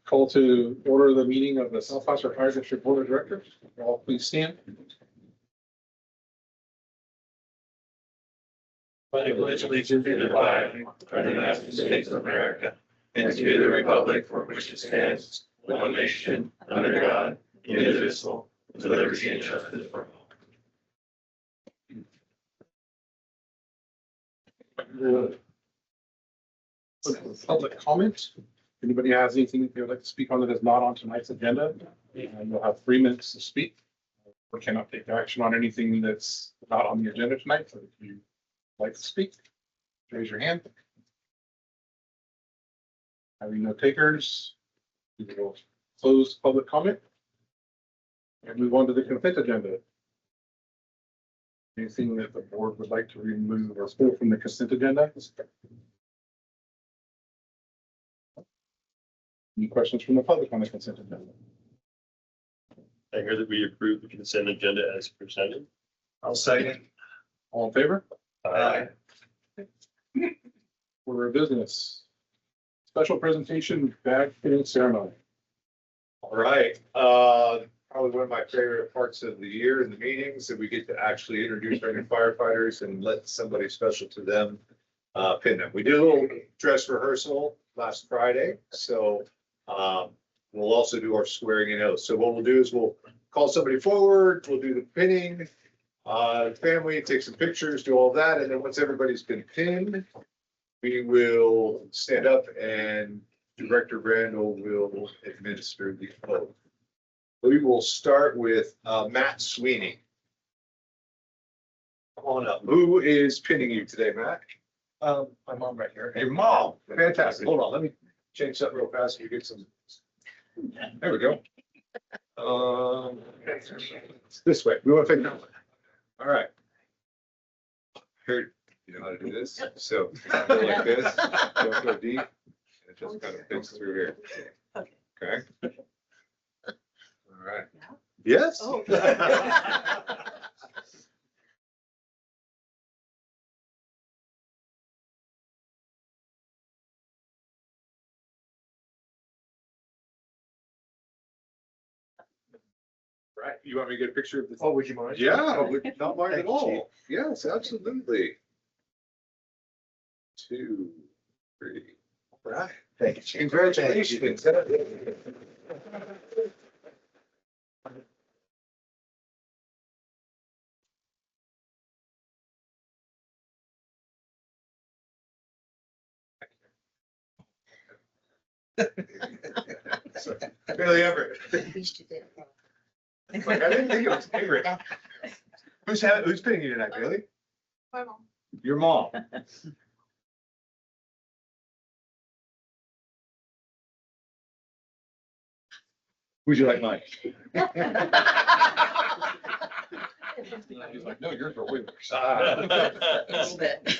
Call to order the meeting of the South Placer Fire District Board of Directors. All please stand. I pledge allegiance to the flag of the United States of America and to the republic for which it stands, one nation, under God, indivisible, with liberty and justice for all. Public comment. If anybody has anything that they would like to speak on that is not on tonight's agenda, and you'll have 3 minutes to speak. We cannot take action on anything that's not on the agenda tonight. So if you like to speak, raise your hand. Having no takers, we will close public comment and move on to the consent agenda. Anything that the board would like to remove or pull from the consent agenda? Any questions from the public on the consent agenda? I hear that we approve the consent agenda as presented. I'll second. All in favor? Aye. Order of business. Special presentation bag fitting ceremony. All right, probably one of my favorite parts of the year in the meetings that we get to actually introduce our new firefighters and let somebody special to them pin them. We did a little dress rehearsal last Friday, so we'll also do our swearing in oath. So what we'll do is we'll call somebody forward, we'll do the pinning, family, take some pictures, do all that, and then once everybody's been pinned, we will stand up and Director Randall will administer the oath. We will start with Matt Sweeney. Come on up. Who is pinning you today, Matt? My mom right here. Your mom. Fantastic. Hold on, let me change something real fast so you get some. There we go. This way. We want to take that way. All right. Here, you know how to do this? So go like this, don't go deep. It just kind of fits through here. Okay. All right. Yes. Oh. Right. You want me to get a picture of this? Oh, would you mind? Yeah, not mind at Thank you, all. Yes, absolutely. 2, 3. All right. Thank you, Chief. Congratulations. Billy Everett. Like, I didn't think it was Everett. Who's pinning you tonight, Billy? My mom. Your mom. Would you like mine? He's like, no, yours are way worse. A little bit.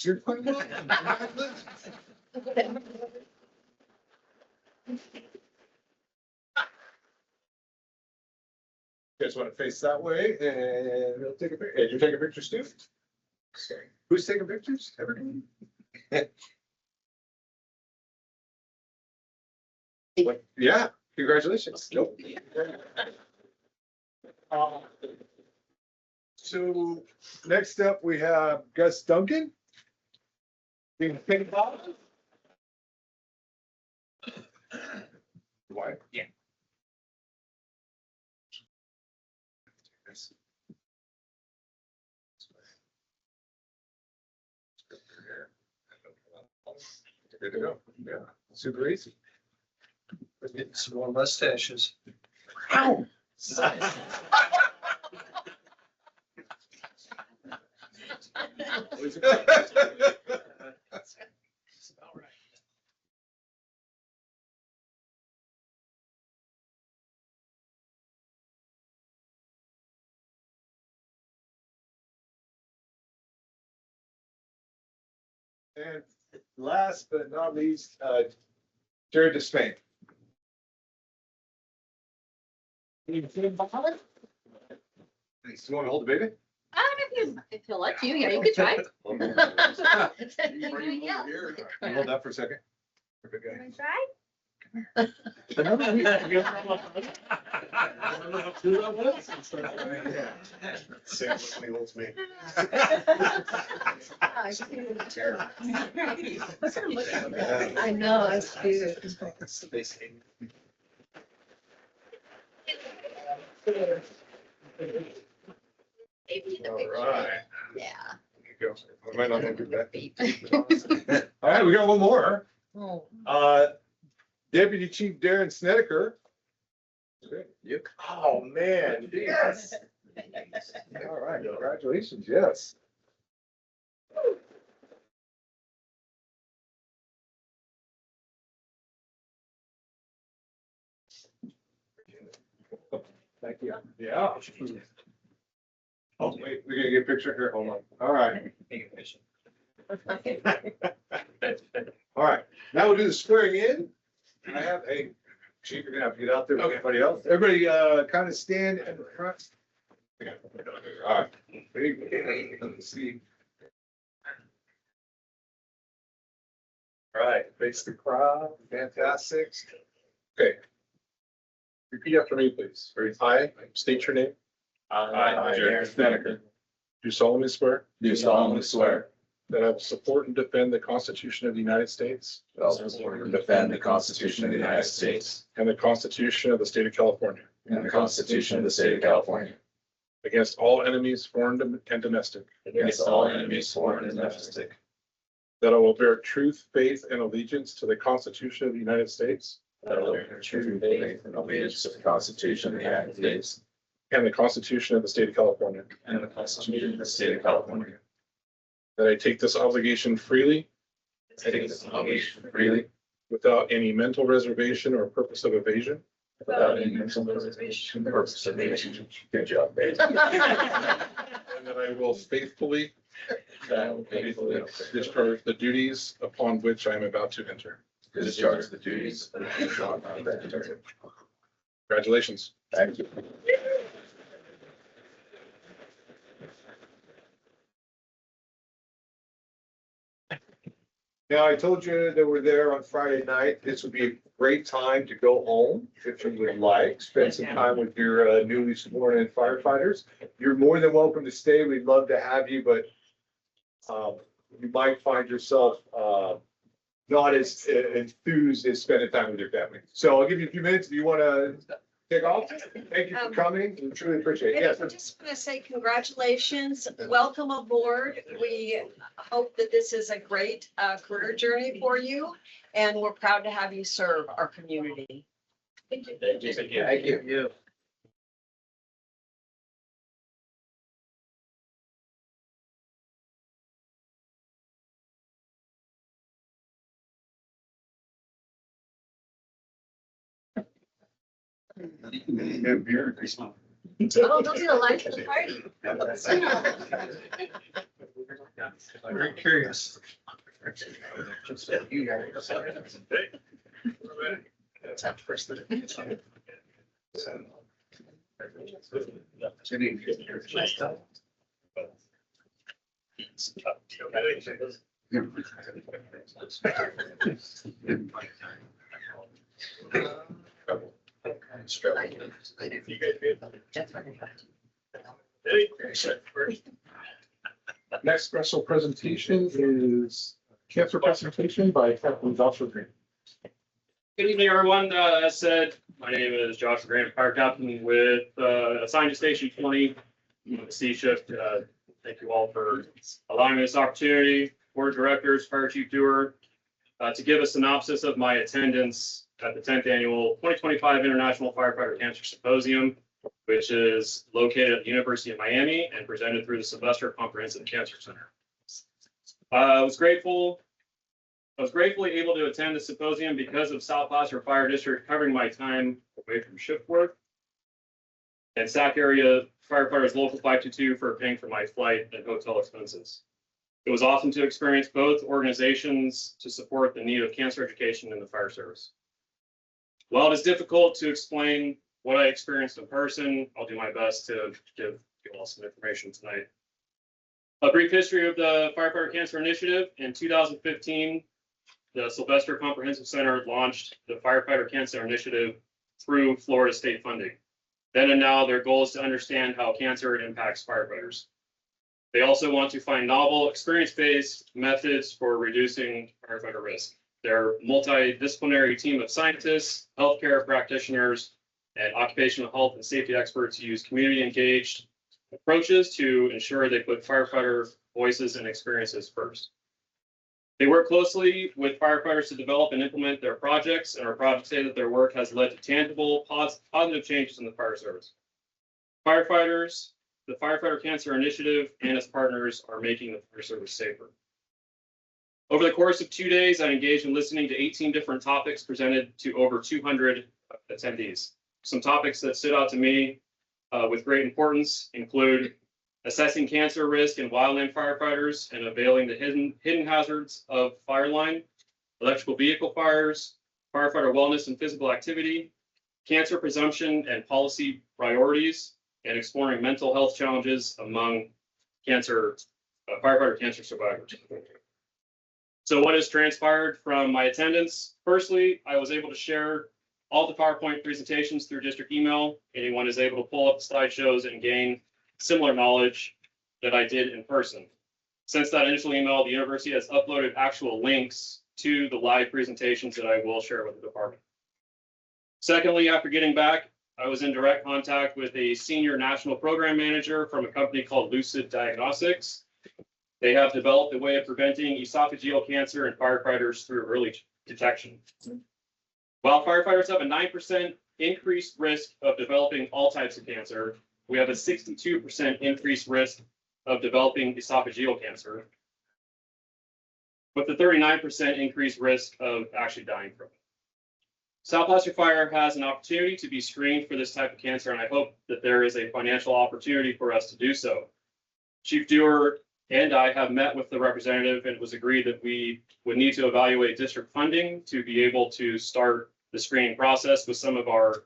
You're You guys want to face that way and we'll take a picture. And you're taking pictures too? Okay. Who's taking pictures? Everybody? Yeah, congratulations. Nope. So next up, we have Gus Duncan. Being pinned by. Why? Yeah. Good to go. Yeah, super easy. We're getting some more mustaches. Ow. It's about right. And last but not least, Jared Despain. You want to hold the baby? If he'll let you, yeah, you could try. You hold that for a second. Perfect guy. Wanna try? Same when he holds me. I know, it's cute. Maybe the All picture. right. Yeah. There you go. I might not have your back. All right, we got one more. Oh. Deputy Chief Darren Snedeker. Oh, man, yes. All right, congratulations, yes. Thank you. Yeah. Oh, wait, we're gonna get a picture here, hold on. All right. All right, now we'll do the swearing in. I have a, Chief, you're gonna have to get out there with everybody else. Everybody, kind of stand in the front. All right. Let's see. All right, face the crowd, fantastic. Okay. Repeat after me, please. I state your name. I, Jared Snedeker, Do solemnly swear do solemnly swear that I will support and defend the Constitution of the United States that I will support and defend the Constitution of the United States and the Constitution of the State of California and the Constitution of the State of California against all enemies, foreign and domestic, against all enemies, foreign and domestic, that I will bear true faith and allegiance to the Constitution of the United States that I will bear true faith and allegiance to the Constitution of the United States and the Constitution of the State of California, and the Constitution of the State of California. that I take this obligation freely I take this obligation freely without any mental reservation or purpose of evasion, without any mental reservation or purpose of evasion. Good job, babe. and that I will faithfully That I will faithfully discharge the duties upon which I am about to enter. discharge the duties of the job. Congratulations. Thank you. Now, I told you that we're there on Friday night. This would be a great time to go home if you would like, spend some time with your newly sworn in firefighters. You're more than welcome to stay. We'd love to have you, but you might find yourself not as enthused as spending time with your family. So I'll give you a few minutes if you want to take off. Thank you for coming. We truly appreciate it. Yes. I just want to say congratulations, welcome aboard. We hope that this is a great career journey for you, and we're proud to have you serve our community. Thank you. Thank you. Oh, those are the lights of the party. Very curious. Next special presentation is cancer presentation by Captain Joshua Green. Good evening, everyone. As said, my name is Joshua Grant, fire captain with assigned to Station 20, the C shift. Thank you all for allowing me this opportunity. Board of Directors, Fire Chief Dewar, to give a synopsis of my attendance at the 10th Annual 2025 International Firefighter Cancer Symposium, which is located at the University of Miami and presented through the Sylvester Comprehensive Cancer Center. I was gratefully able to attend the symposium because of South Placer Fire District covering my time away from shift work, and SAC area firefighters local 522 for paying for my flight and hotel expenses. It was awesome to experience both organizations to support the need of cancer education in the fire service. While it is difficult to explain what I experienced in person. I'll do my best to give you all some information tonight. A brief history of the Firefighter Cancer Initiative. In 2015, the Sylvester Comprehensive Center launched the Firefighter Cancer Initiative through Florida state funding. Then and now, their goal is to understand how cancer impacts firefighters. They also want to find novel, experience-based methods for reducing firefighter risk. Their multidisciplinary team of scientists, healthcare practitioners, and occupational health and safety experts use community-engaged approaches to ensure they put firefighter voices and experiences first. They work closely with firefighters to develop and implement their projects, and are proud to say that their work has led to tangible, positive changes in the fire service. Firefighters, the Firefighter Cancer Initiative, and its partners are making the fire service safer. Over the course of 2 days, I engaged in listening to 18 different topics presented to over 200 attendees. Some topics that stood out to me with great importance include assessing cancer risk in wildland firefighters and availing the hidden hazards of fire line, electrical vehicle fires, firefighter wellness and physical activity, cancer presumption and policy priorities, and exploring mental health challenges among firefighter cancer survivors. So what has transpired from my attendance? Firstly, I was able to share all the PowerPoint presentations through district email. Anyone is able to pull up the slideshows and gain similar knowledge that I did in person. Since that initial email, the university has uploaded actual links to the live presentations that I will share with the department. Secondly, after getting back, I was in direct contact with a senior national program manager from a company called Lucid Diagnostics. They have developed a way of preventing esophageal cancer in firefighters through early detection. While firefighters have a 9% increased risk of developing all types of cancer, we have a 62% increased risk of developing esophageal cancer, with a 39% increased risk of actually dying from it. South Placer Fire has an opportunity to be screened for this type of cancer, and I hope that there is a financial opportunity for us to do so. Chief Dewar and I have met with the representative, and it was agreed that we would need to evaluate district funding to be able to start the screening process with some of our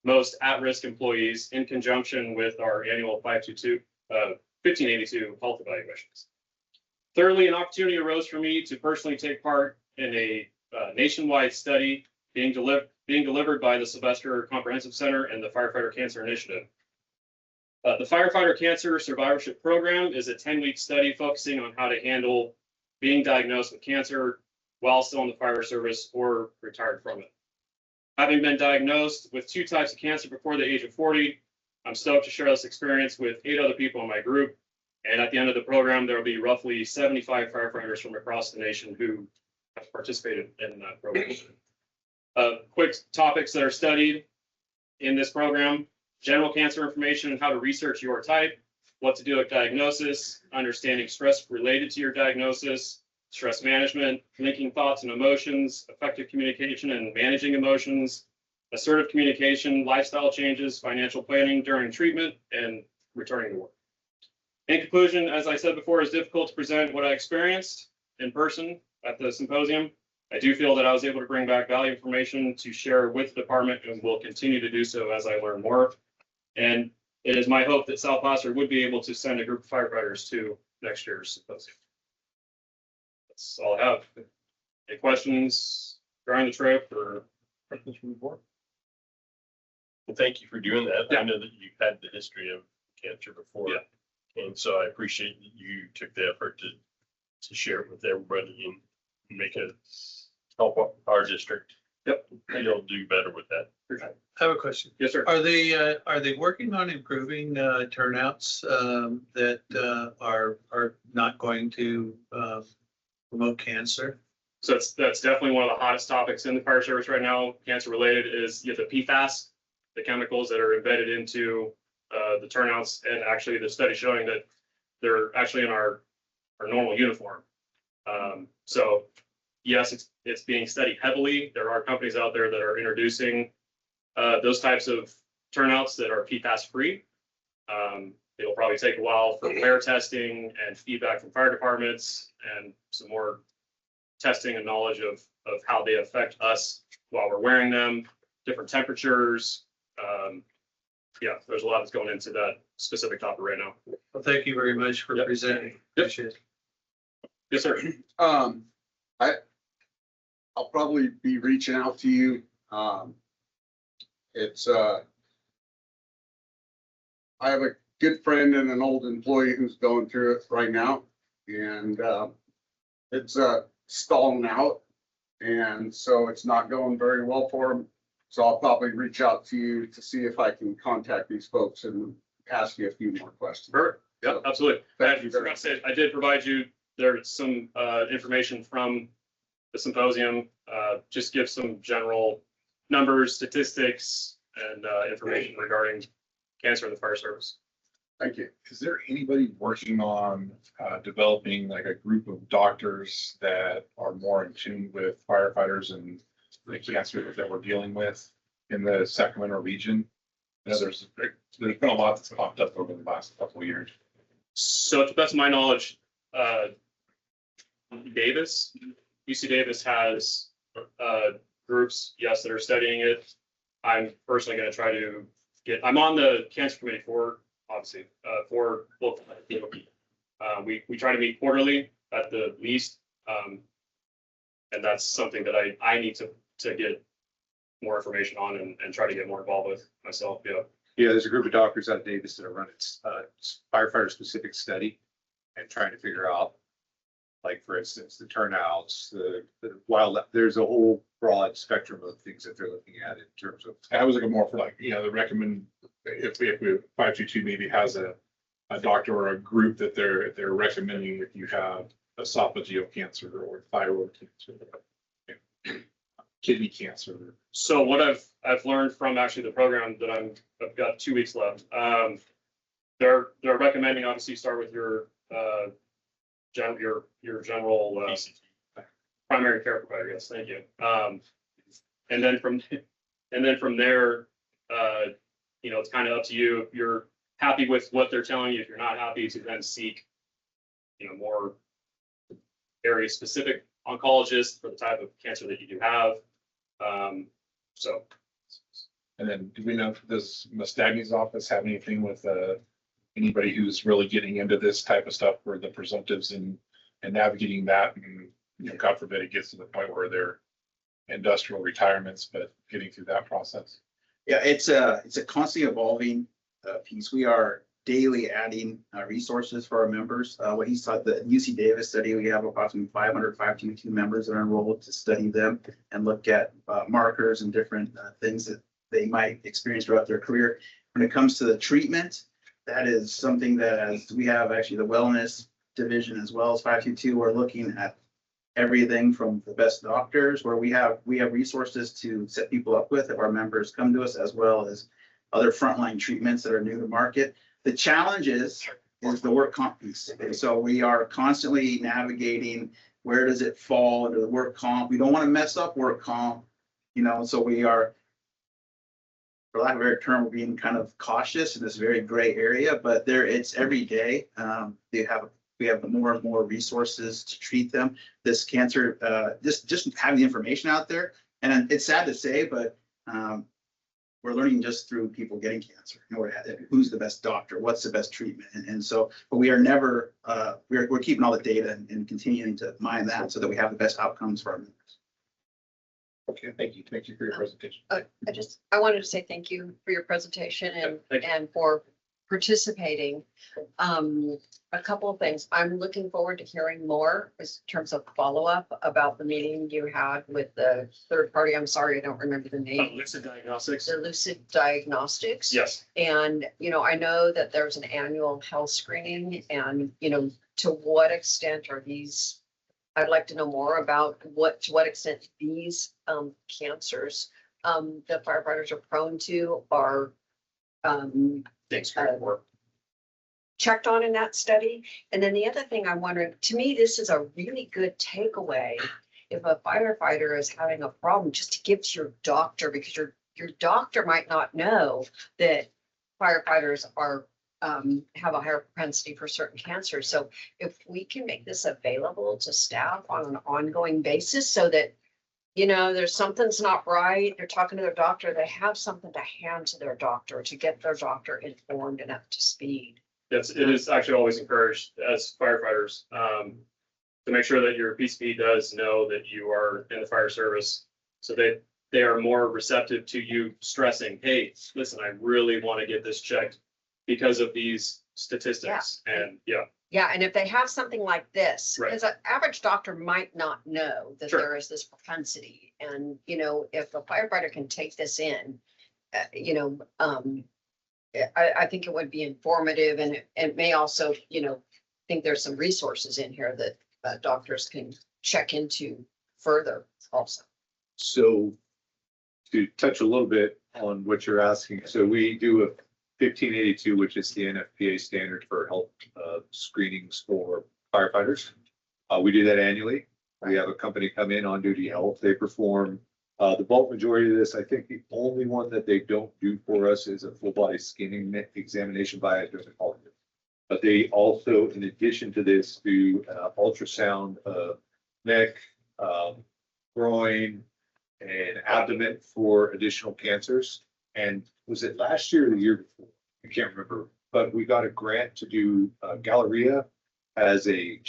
most at-risk employees in conjunction with our annual 1582 health evaluations. Thirdly, an opportunity arose for me to personally take part in a nationwide study being delivered by the Sylvester Comprehensive Center and the Firefighter Cancer Initiative. The Firefighter Cancer Survivorship Program is a 10-week study focusing on how to handle being diagnosed with cancer while still in the fire service or retired from it. Having been diagnosed with 2 types of cancer before the age of 40, I'm stoked to share this experience with 8 other people in my group. And at the end of the program, there will be roughly 75 firefighters from across the nation who have participated in that program. Quick topics that are studied in this program: general cancer information and how to research your type, what to do at diagnosis, understanding stress related to your diagnosis, stress management, linking thoughts and emotions, effective communication and managing emotions, assertive communication, lifestyle changes, financial planning during treatment, and returning to work. In conclusion, as I said before, it's difficult to present what I experienced in person at the symposium. I do feel that I was able to bring back valuable information to share with the department, and will continue to do so as I learn more. And it is my hope that South Placer would be able to send a group of firefighters to next year's symposium. That's all I have. Any questions during the trip or questions from the board? Well, thank you for doing that. Yeah. I know that you've had the history of cancer before. Yeah. And so I appreciate that you took the effort to share it with everybody and make it help our district. Yep. You'll do better with that. Appreciate it. I have a question. Yes, sir. Are they working on improving turnouts that are not going to promote cancer? So that's definitely one of the hottest topics in the fire service right now. Cancer related is the PFAS, the chemicals that are embedded into the turnouts, and actually the study showing that they're actually in our normal uniform. So yes, it's being studied heavily. There are companies out there that are introducing those types of turnouts that are PFAS free. It'll probably take a while for wear testing and feedback from fire departments and some more testing and knowledge of how they affect us while we're wearing them, different temperatures, Yeah, there's a lot that's going into that specific topic right now. Well, thank you very much for Yep. presenting. Appreciate it. Yes, sir. I'll probably be reaching out to you. It's, I have a good friend and an old employee who's going through it right now. And, it's, stalling out. And so it's not going very well for him. So I'll probably reach out to you to see if I can contact these folks and ask you a few more questions. Perfect. Yeah, absolutely. Thank I you very forgot to say, I did provide you, there's some information from the symposium, just give some general numbers, statistics, and information regarding cancer in the fire service. Thank you. Is there anybody working on developing like a group of doctors that are more in tune with firefighters and the cancer that we're dealing with in the Sacramento region? I know there's been a lot that's popped up over the last couple of years. So to the best of my knowledge, UC Davis has groups, yes, that are studying it. I'm personally going to try to I'm on the cancer committee for, obviously, for both. We try to meet quarterly at the least. And that's something that I need to get more information on and try to get more involved with myself. Yeah. Yeah, there's a group of doctors out of Davis that are running firefighter specific study and trying to figure out, like, for instance, the turnouts, the wildlife. There's a whole broad spectrum of things that they're looking at in terms of. I was looking more for like, the recommend, if we 522 maybe has a doctor or a group that they're recommending if you have esophageal cancer or thyroid cancer, kidney cancer. So what I've learned from actually the program that I've got 2 weeks left. They're recommending obviously start with your general primary care provider. Yes, thank you. And then from there, it's kind of up to you. If you're happy with what they're telling you, if you're not happy, to then seek, more area specific oncologists for the type of cancer that you do have. So. And then do we know, does Mastagni's office have anything with anybody who's really getting into this type of stuff for the presumptives and navigating that? And, God forbid it gets to the point where they're industrial retirements, but getting through that process. Yeah, it's a constantly evolving piece. We are daily adding resources for our members. What he saw, the UC Davis study, we have approximately 500 522 members that are enrolled to study them and look at markers and different things that they might experience throughout their career. When it comes to the treatment, that is something that, as we have actually the wellness division as well as 522, we're looking at everything from the best doctors, where we have resources to set people up with if our members come to us, as well as other frontline treatments that are new to market. The challenge is the work comp piece. And so we are constantly navigating, where does it fall into the work comp? We don't want to mess up work comp, so we are, for lack of a better term, we're being kind of cautious in this very gray area, but it's every day. We have more and more resources to treat them. This cancer, just having the information out there, and it's sad to say, but we're learning just through people getting cancer. Who's the best doctor? What's the best treatment? And so, but we are never, we're keeping all the data and continuing to mine that so that we have the best outcomes for our members. Okay, thank you. Thank you for your presentation. I wanted to say thank you for your presentation Thank you. and for participating. A couple of things. I'm looking forward to hearing more in terms of follow-up about the meeting you had with the third party. I'm sorry, I don't remember the name. Lucid Diagnostics. The Lucid Diagnostics. Yes. And, I know that there's an annual health screening and, to what extent are these, I'd like to know more about to what extent these cancers that firefighters are prone to are Thanks for your work. checked on in that study. And then the other thing I'm wondering, to me, this is a really good takeaway. If a firefighter is having a problem, just to give to your doctor, because your doctor might not know that firefighters are have a higher propensity for certain cancers. So if we can make this available to staff on an ongoing basis so that you know, there's something's not right, they're talking to their doctor, they have something to hand to their doctor to get their doctor informed and up to speed. Yes, it is actually always encouraged as firefighters, to make sure that your PCP does know that you are in the fire service. So that they are more receptive to you stressing, hey, listen, I really want to get this checked because of these statistics. And yeah, Yeah, and if they have something like this, Right. because an average doctor might not know that Sure. there is this propensity. And, you know, if a firefighter can take this in, you know, I think it would be informative and it may also, you know, think there's some resources in here that doctors can check into further also. So to touch a little bit on what you're asking, so we do a 1582, which is the NFPA standard for health screenings for firefighters. We do that annually. We have a company come in, On Duty Health. They perform the bulk majority of this. I think the only one that they don't do for us is a full body scanning examination by a dermatologist. But they also, in addition to this, do ultrasound of neck, groin, and abdomen for additional cancers. And was it last year or the year before? I can't remember, but we got a grant to do Galleria as a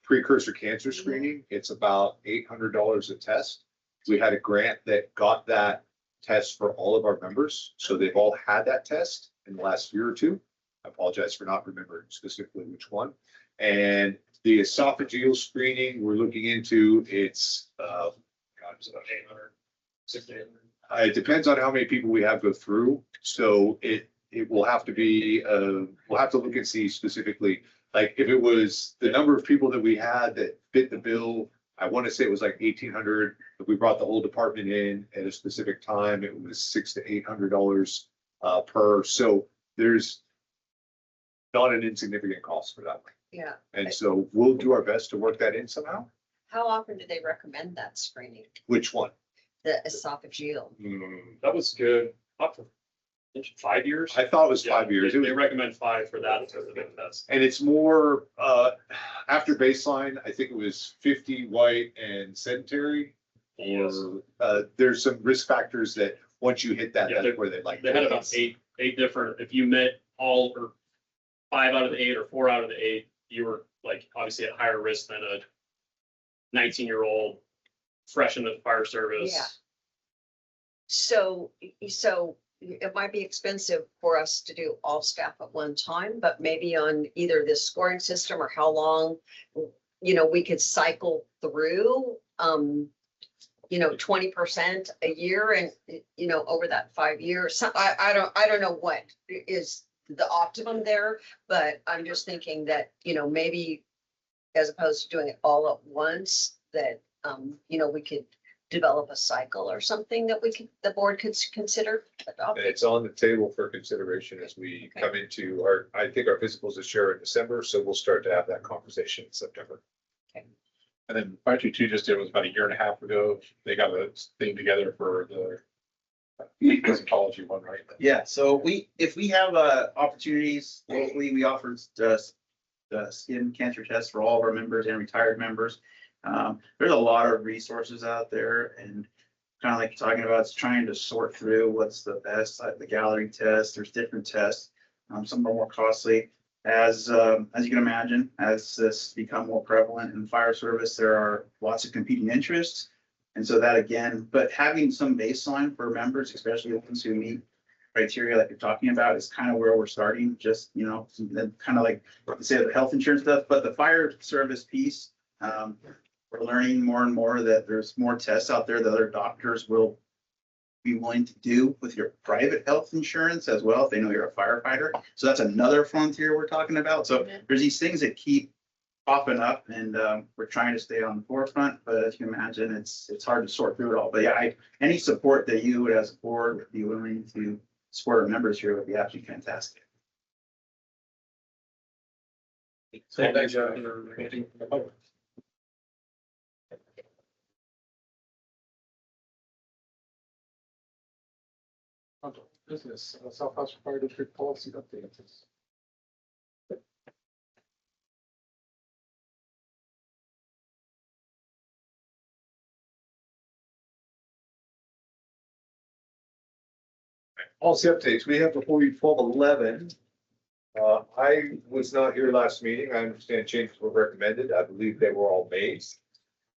precursor cancer screening. It's about $800 a test. We had a grant that got that test for all of our members. So they've all had that test in the last year or two. I apologize for not remembering specifically which one. And the esophageal screening we're looking into, it's, God, it's about 800. It depends on how many people we have go through. So it will have to be, we'll have to look and see specifically, like if it was the number of people that we had that fit the bill, I want to say it was like 1,800. If we brought the whole department in at a specific time, it was $600 to $800 per. So there's not an insignificant cost for that. Yeah. And so we'll do our best to work that in somehow. How often do they recommend that screening, Which one? the esophageal? that was good. Up for 5 years. I thought it was Yeah, 5 years. They It was- they recommend 5 for that specific test. And it's more, after baseline, I think it was 50 white and sedentary. Yes. Or, there's some risk factors that once you hit that, Yeah, that's where they like. They had about eight different, if you met all or 5 out of the 8 or 4 out of the 8, you were like obviously at higher risk than a 19-year-old fresh into the fire service. Yeah. So it might be expensive for us to do all staff at one time, but maybe on either this scoring system or how long, you know, we could cycle through, 20% a year and, you know, over that 5 years. So I don't know what is the optimum there, but I'm just thinking that, you know, maybe as opposed to doing it all at once, that, we could develop a cycle or something that the board could consider And adopting. it's on the table for consideration as we Okay. come into I think our physicals is share in December, so we'll start to have that conversation in September. And then 522 just did was about a year and a half ago. They got a thing together for the cosmetology one, right? Yeah, so if we have opportunities locally, we offer the skin cancer test for all of our members and retired members. There's a lot of resources out there and kind of like you're talking about, it's trying to sort through what's the best, like the Gallery test, there's different tests. Some are more costly. As you can imagine, as this become more prevalent in the fire service, there are lots of competing interests. And so that again, but having some baseline for members, especially the ones who meet criteria like you're talking about, is kind of where we're starting, just, kind of like, say, the health insurance stuff, but the fire service piece, we're learning more and more that there's more tests out there that other doctors will be willing to do with your private health insurance as well, if they know you're a firefighter. So that's another frontier we're talking about. So there's these things that keep popping up and we're trying to stay on the forefront, but as you can imagine, it's hard to sort through it all. But yeah, any support that you would as a board would be willing to support our members here would be absolutely fantastic. Thanks, for anything from the public. Business, South House Fire District policy updates. Policy updates, we have before you 1211. I was not here last meeting. I understand changes were recommended. I believe they were all made.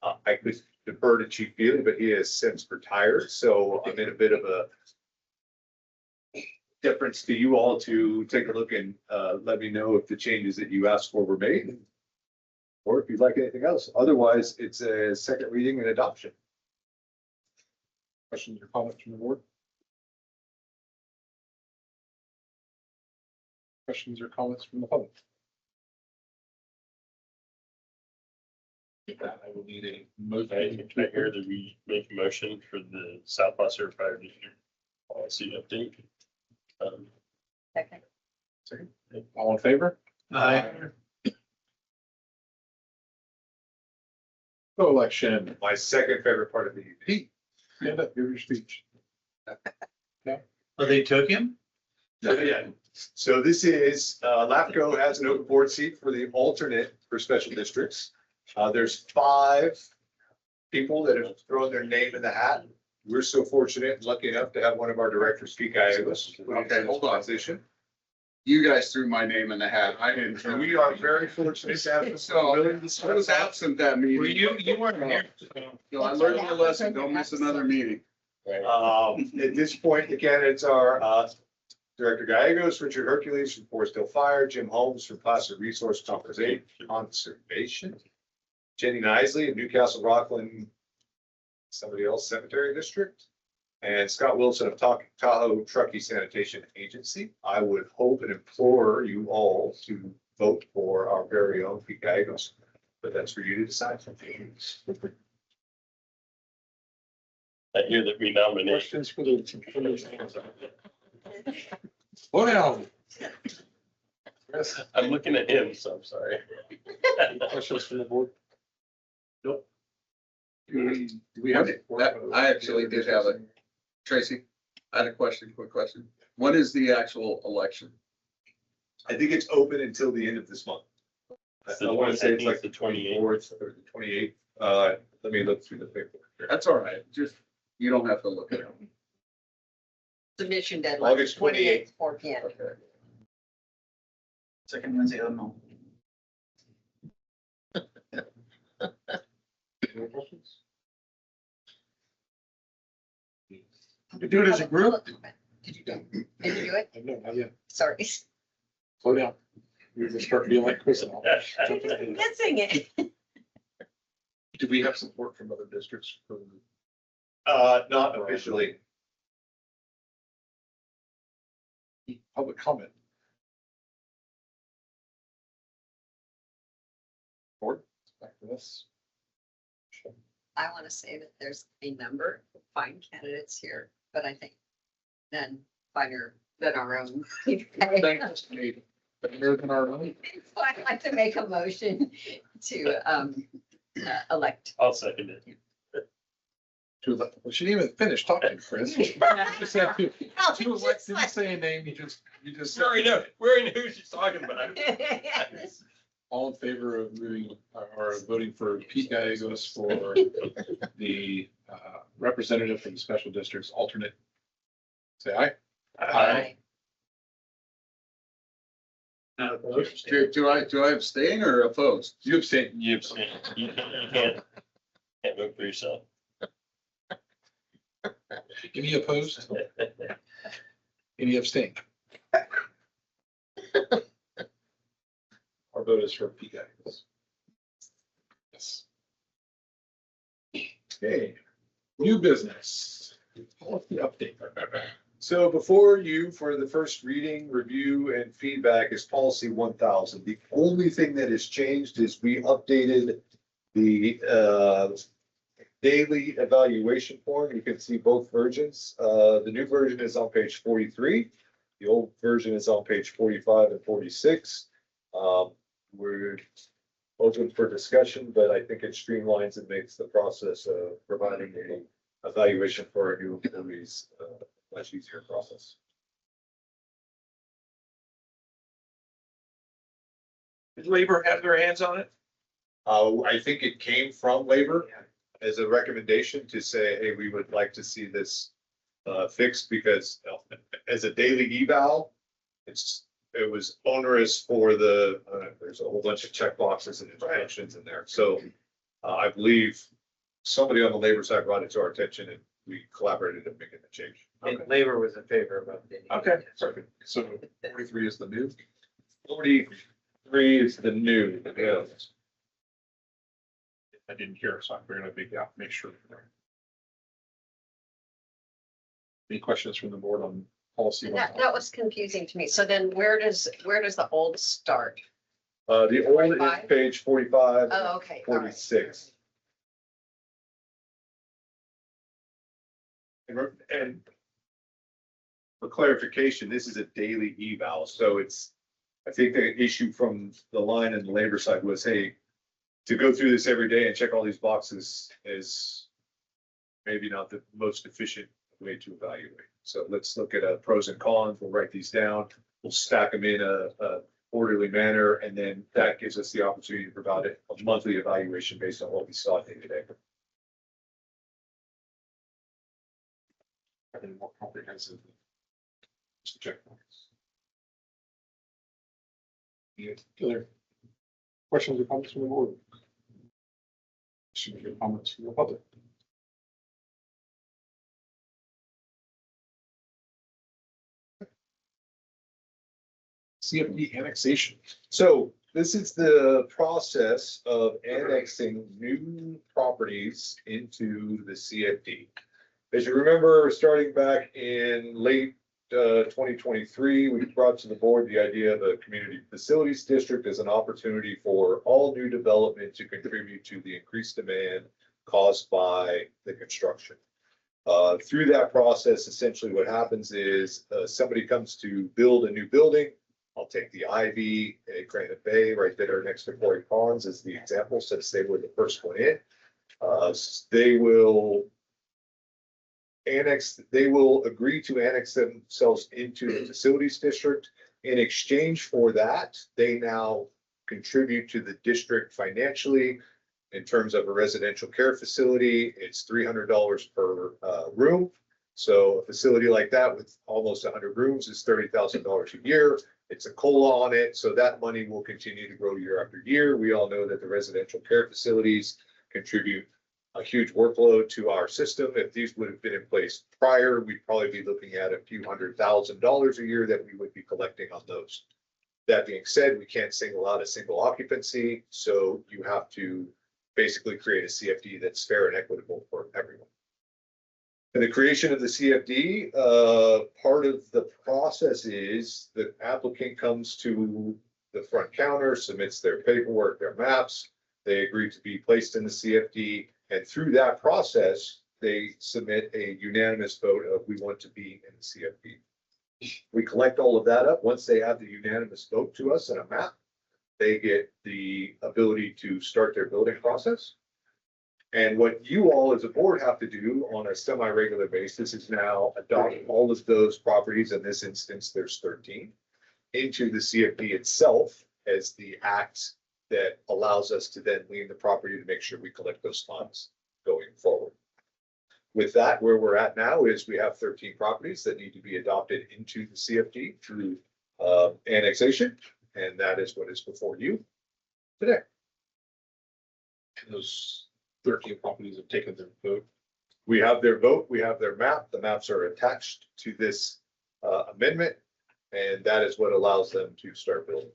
I could defer to Chief Feely, but he has since retired, so I'm in a bit of a deference to you all to take a look and let me know if the changes that you asked for were made. Or if you'd like anything else. Otherwise, it's a second reading and adoption. Questions or comments from the board? Questions or comments from the public? With that, I will need a motion. Can I hear that we make a motion for the South Placer Fire District policy update? Second. Second. All in favor? Aye. Co-election. My second favorite part of the evening. Pete, stand up, give your speech. Oh, they took him? Yeah. So this is, LAFCO has an open board seat for the alternate for special districts. There's 5 people that have thrown their name in the hat. We're so fortunate and lucky enough to have one of our directors, Pete Gallegos. Okay, hold on. Position. You guys threw my name in the hat. I didn't. And we are very fortunate to have this. willing to I was serve. absent that Were meeting. you weren't here. So I learned my lesson. Don't miss another meeting. At this point, the candidates are Director Gallegos, Richard Hercules from Forest Hill Fire, Jim Holmes from Placer Resource Conservation, Jenny Nisley of Newcastle Rockland, somebody else Cemetery District, and Scott Wilson of Tahoe Truckee Sanitation Agency. I would hope and implore you all to vote for our very own Pete Gallegos, but that's for you to decide. I hear that we nominate. Questions for the. Slow down. Chris, I'm looking at him, so I'm sorry. any questions from the board? Nope. Do we have? I actually did have a, Tracy, I had a question, quick question. When is the actual election? I think it's open until the end of this month. I want to say it's like the 28th. 4th or the 28th. Let me look through the paperwork here. That's all right. Just, you don't have to look at it. Submission deadline. August 28th. 4 p.m. Second Wednesday of the month. Any questions? We do it as a group? Did you do it? No, not yet. Sorry. Slow down. You're gonna start being like Chris and all. Jump in. Missing it. Do we have support from other districts for Not officially. public comment? Board, back to this. I want to say that there's a number of fine candidates here, but I think none finer than our own. Thanks, Nate. Better than our own. So I'd like to make a motion to elect. I'll second it. We shouldn't even finish talking, Chris. Just have to elect, didn't say a name, you just. We already know who she's talking about. All in favor of moving or voting for Pete Gallegos for the representative from the special districts alternate? Say aye. Aye. Do I abstain or oppose? You abstain. You abstain. You can't vote for yourself. Any opposed? Any abstain? Our vote is for Pete Gallegos. Yes. Okay, new business. Policy update. So before you, for the first reading, review, and feedback is policy 1000. The only thing that has changed is we updated the daily evaluation form. You can see both versions. The new version is on page 43. The old version is on page 45 and 46. We're open for discussion, but I think it streamlines and makes the process of providing a evaluation for our new employees much easier process. Did labor have their hands on it? I think it came from labor as a recommendation to say, hey, we would like to see this fixed because as a daily eval, it was onerous for there's a whole bunch of check boxes and instructions in there. So I believe somebody on the labor side brought it to our attention and we collaborated in making the change. Okay. Labor was in favor of updating. Okay. Perfect. So 43 is the new. 43 is the new, yeah. I didn't hear, so we're gonna make sure. Any questions from the board on policy? That was confusing to me. So then where does the old start? The old is 45? page 45, Oh, okay. all right. 46. And for clarification, this is a daily eval, so I think the issue from the line and the labor side was, hey, to go through this every day and check all these boxes is maybe not the most efficient way to evaluate. So let's look at pros and cons. We'll write these down. We'll stack them in a orderly manner, and then that gives us the opportunity to provide a monthly evaluation based on what we saw day to day. I think more comprehensive. Just check. Any other questions or comments from the board? Should be comments from the public. CFD annexation. So this is the process of annexing new properties into the CFD. As you remember, starting back in late 2023, we brought to the board the idea of a community facilities district as an opportunity for all new development to contribute to the increased demand caused by the construction. Through that process, essentially what happens is somebody comes to build a new building. I'll take the Ivy at Granite Bay right there next to Quarry Ponds as the example, since they were the first one in. They will agree to annex themselves into the facilities district. In exchange for that, they now contribute to the district financially. In terms of a residential care facility, it's $300 per room. So a facility like that with almost 100 rooms is $30,000 a year. It's a COLA on it, so that money will continue to grow year after year. We all know that the residential care facilities contribute a huge workload to our system. If these would have been in place prior, we'd probably be looking at a few $100,000 a year that we would be collecting on those. That being said, we can't single out a single occupancy, so you have to basically create a CFD that's fair and equitable for everyone. In the creation of the CFD, part of the process is the applicant comes to the front counter, submits their paperwork, their maps. They agree to be placed in the CFD. And through that process, they submit a unanimous vote of we want to be in the CFD. We collect all of that up. Once they have the unanimous vote to us and a map, they get the ability to start their building process. And what you all as a board have to do on a semi-regular basis is now adopt all of those properties, in this instance, there's 13, into the CFD itself as the act that allows us to then lien the property to make sure we collect those funds going forward. With that, where we're at now is we have 13 properties that need to be adopted into the CFD through annexation, and that is what is before you today. Those 13 properties have taken their vote. We have their vote, we have their map, the maps are attached to this amendment, and that is what allows them to start building.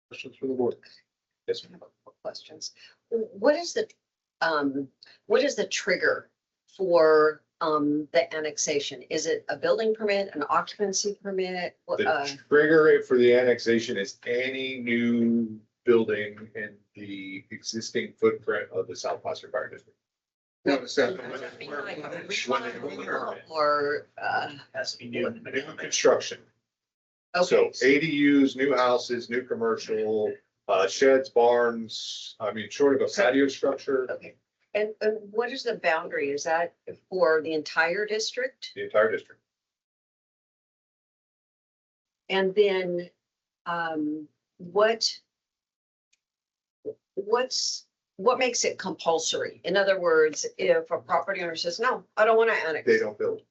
Questions from the board? Yes, questions. What is the trigger for the annexation? Is it a building permit, an occupancy permit? The trigger for the annexation is any new building in the existing footprint of the South Placer Fire District. Notice that. Or, Has to be new. New construction. okay, So ADUs, new houses, new commercial, sheds, barns, I mean, short of a patio structure, okay. And what is the boundary? Is that for the entire district? the entire district. And then, what's what makes it compulsory? In other words, if a property owner says, no, I don't want to annex. They don't build.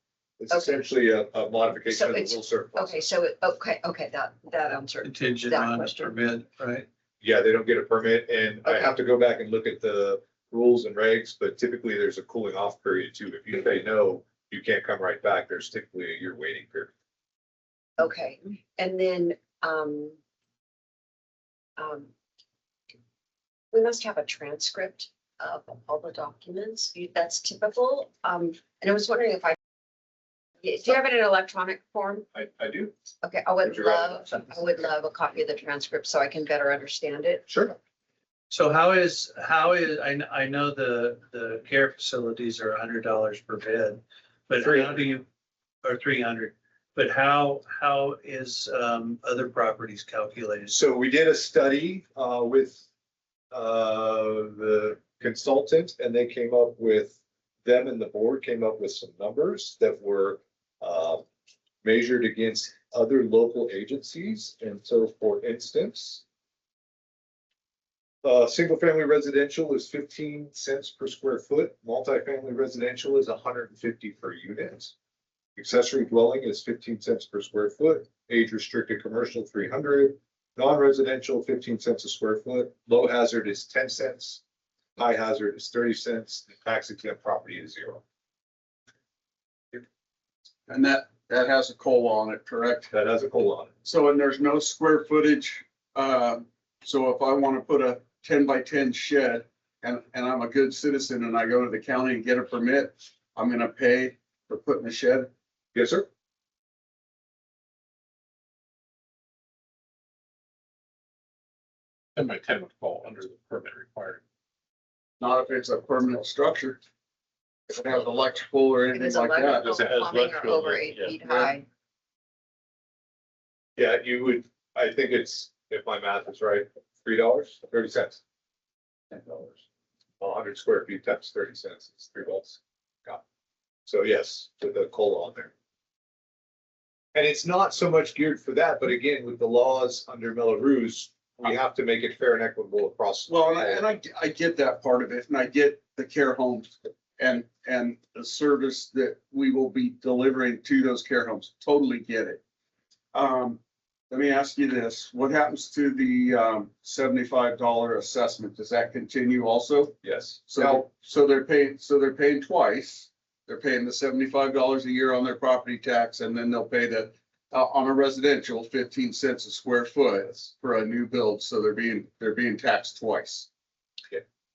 It's Okay. essentially a modification So of the it's- will serve process. Okay, so, okay, that answered. Contingent That on the question. permit, right? Yeah, they don't get a permit, and I Okay. have to go back and look at the rules and regs, but typically there's a cooling off period too. If you say no, you can't come right back. There's typically a year waiting period. Okay, and then, we must have a transcript of all the documents. That's typical. And I was wondering if do you have it in electronic form? I do. Okay, I would love a copy of the transcript so I can better understand it. Sure. So how is, I know the care facilities are $100 per bed, but how do you, or 300, but how is other properties calculated? So we did a study with the consultant, and they came up with, them and the board came up with some numbers that were measured against other local agencies. And so, for instance, single-family residential is 15 cents per square foot. Multifamily residential is 150 per unit. Accessory dwelling is 15 cents per square foot. Age-restricted commercial, 300. Non-residential, 15 cents a square foot. Low hazard is 10 cents. High hazard is 30 cents. Tax exempt property is 0. And that has a COLA on it, correct? That has a COLA on it. So, and there's no square footage. So if I want to put a 10 by 10 shed and I'm a good citizen and I go to the county and get a permit, I'm gonna pay for putting a shed. Yes, sir. And by 10 would fall under the permit required. Not if it's a permanent structure. If it has electrical or If anything it's like that. electrical, Does it have plumbing, or electrical, over 8 yeah. feet high. Yeah, you would, I think it's, if my math is right, $3, 30 cents. $10. 100 square feet times 30 cents, it's $3. Got it. So yes, with the COLA on there. And it's not so much geared for that, but again, with the laws under Melrose, we have to make it fair and equitable across. Well, and I get that part of it, and I get the care homes and the service that we will be delivering to those care homes. Totally get it. Let me ask you this, what happens to the $75 assessment? Does that continue also? Yes. So they're paying twice. They're paying the $75 a year on their property tax, and then they'll pay the on a residential 15 cents a square foot for a new build. So they're being taxed twice.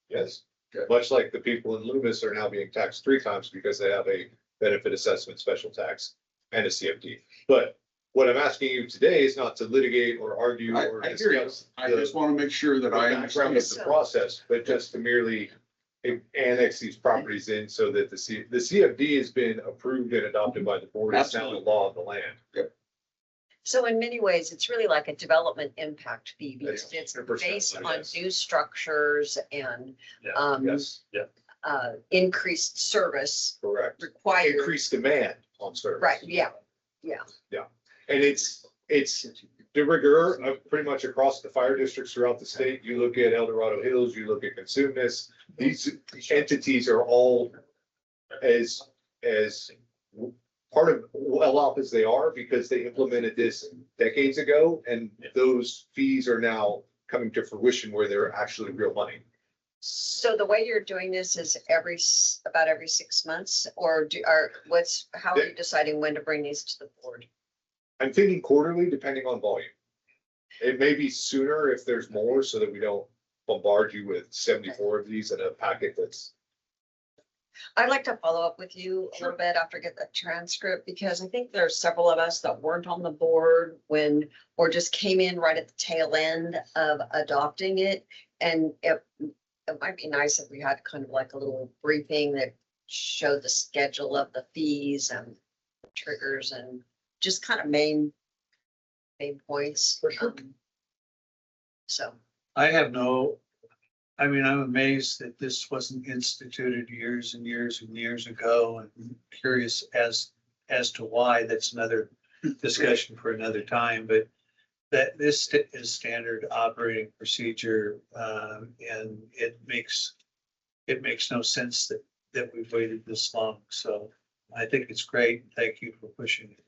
Yes. Okay. Much like the people in Loomis are now being taxed 3 times because they have a benefit assessment special tax and a CFD. But what I'm asking you today is not to litigate or argue or I hear you. discuss I the just want to make sure that I background understand. of the process, but just to merely annex these properties in so that the CFD has been approved and adopted by the board. It's now the Absolutely. law of the land. So in many ways, it's really like a development impact fee because it's 100%, based on yes. new structures and Yeah. Yes, increased service correct. required. Increased demand on service. Right, yeah. And it's de rigueur of pretty much across the fire districts throughout the state. You look at El Dorado Hills, you look at Consumnes, these entities are all as part of well off as they are because they implemented this decades ago, and those fees are now coming to fruition where they're actually real money. So the way you're doing this is about every 6 months, or how are you deciding when to bring these to the board? I'm thinking quarterly, depending on volume. It may be sooner if there's more, so that we don't bombard you with 74 of these in a packet that's. I'd like to follow up with you a little bit after I get the transcript, because I think there's several of us that weren't on the board or just came in right at the tail end of adopting it. And it might be nice if we had kind of like a little briefing that showed the schedule of the fees and triggers and just kind of main points. For sure. I'm amazed that this wasn't instituted years and years and years ago, and curious as to why. That's another discussion for another time, but that this is standard operating procedure, and it makes no sense that we've waited this long. So I think it's great. Thank you for pushing it.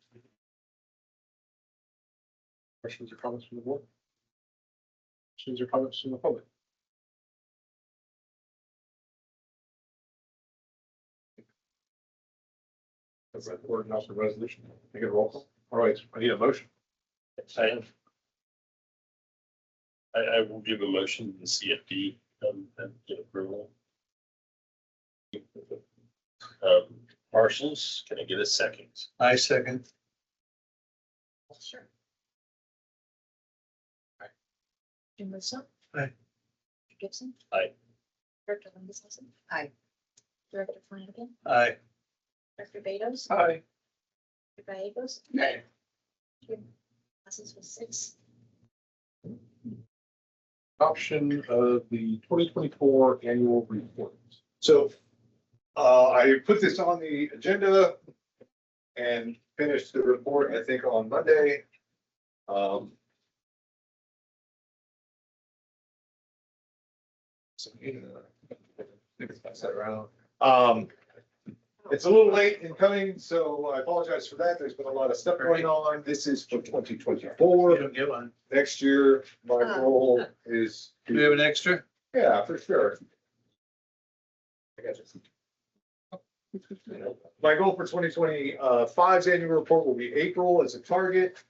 Questions or comments from the board? Questions or comments from the public? That's the board and also resolution. Make it a roll call. All right, I need a motion. I will give a motion to the CFD, and get approval. Parsons, can I get a second? I second. Sure. Jim Russo. Aye. Gibson. Aye. Director Lindsay. Aye. Director Flanagan. Aye. Director Betos. Aye. Director Gallegos. Nay. Passes with 6. Adoption of the 2024 annual report. So, I put this on the agenda and finished the report, I think, on Monday. Pass that around. It's a little late in coming, so I apologize for that. There's been a lot of stuff going on. This is for You 2024. don't get one. Next year, my goal is. Do we have an extra? Yeah, for sure. I got you. My goal for 2025's annual report will be April as a target.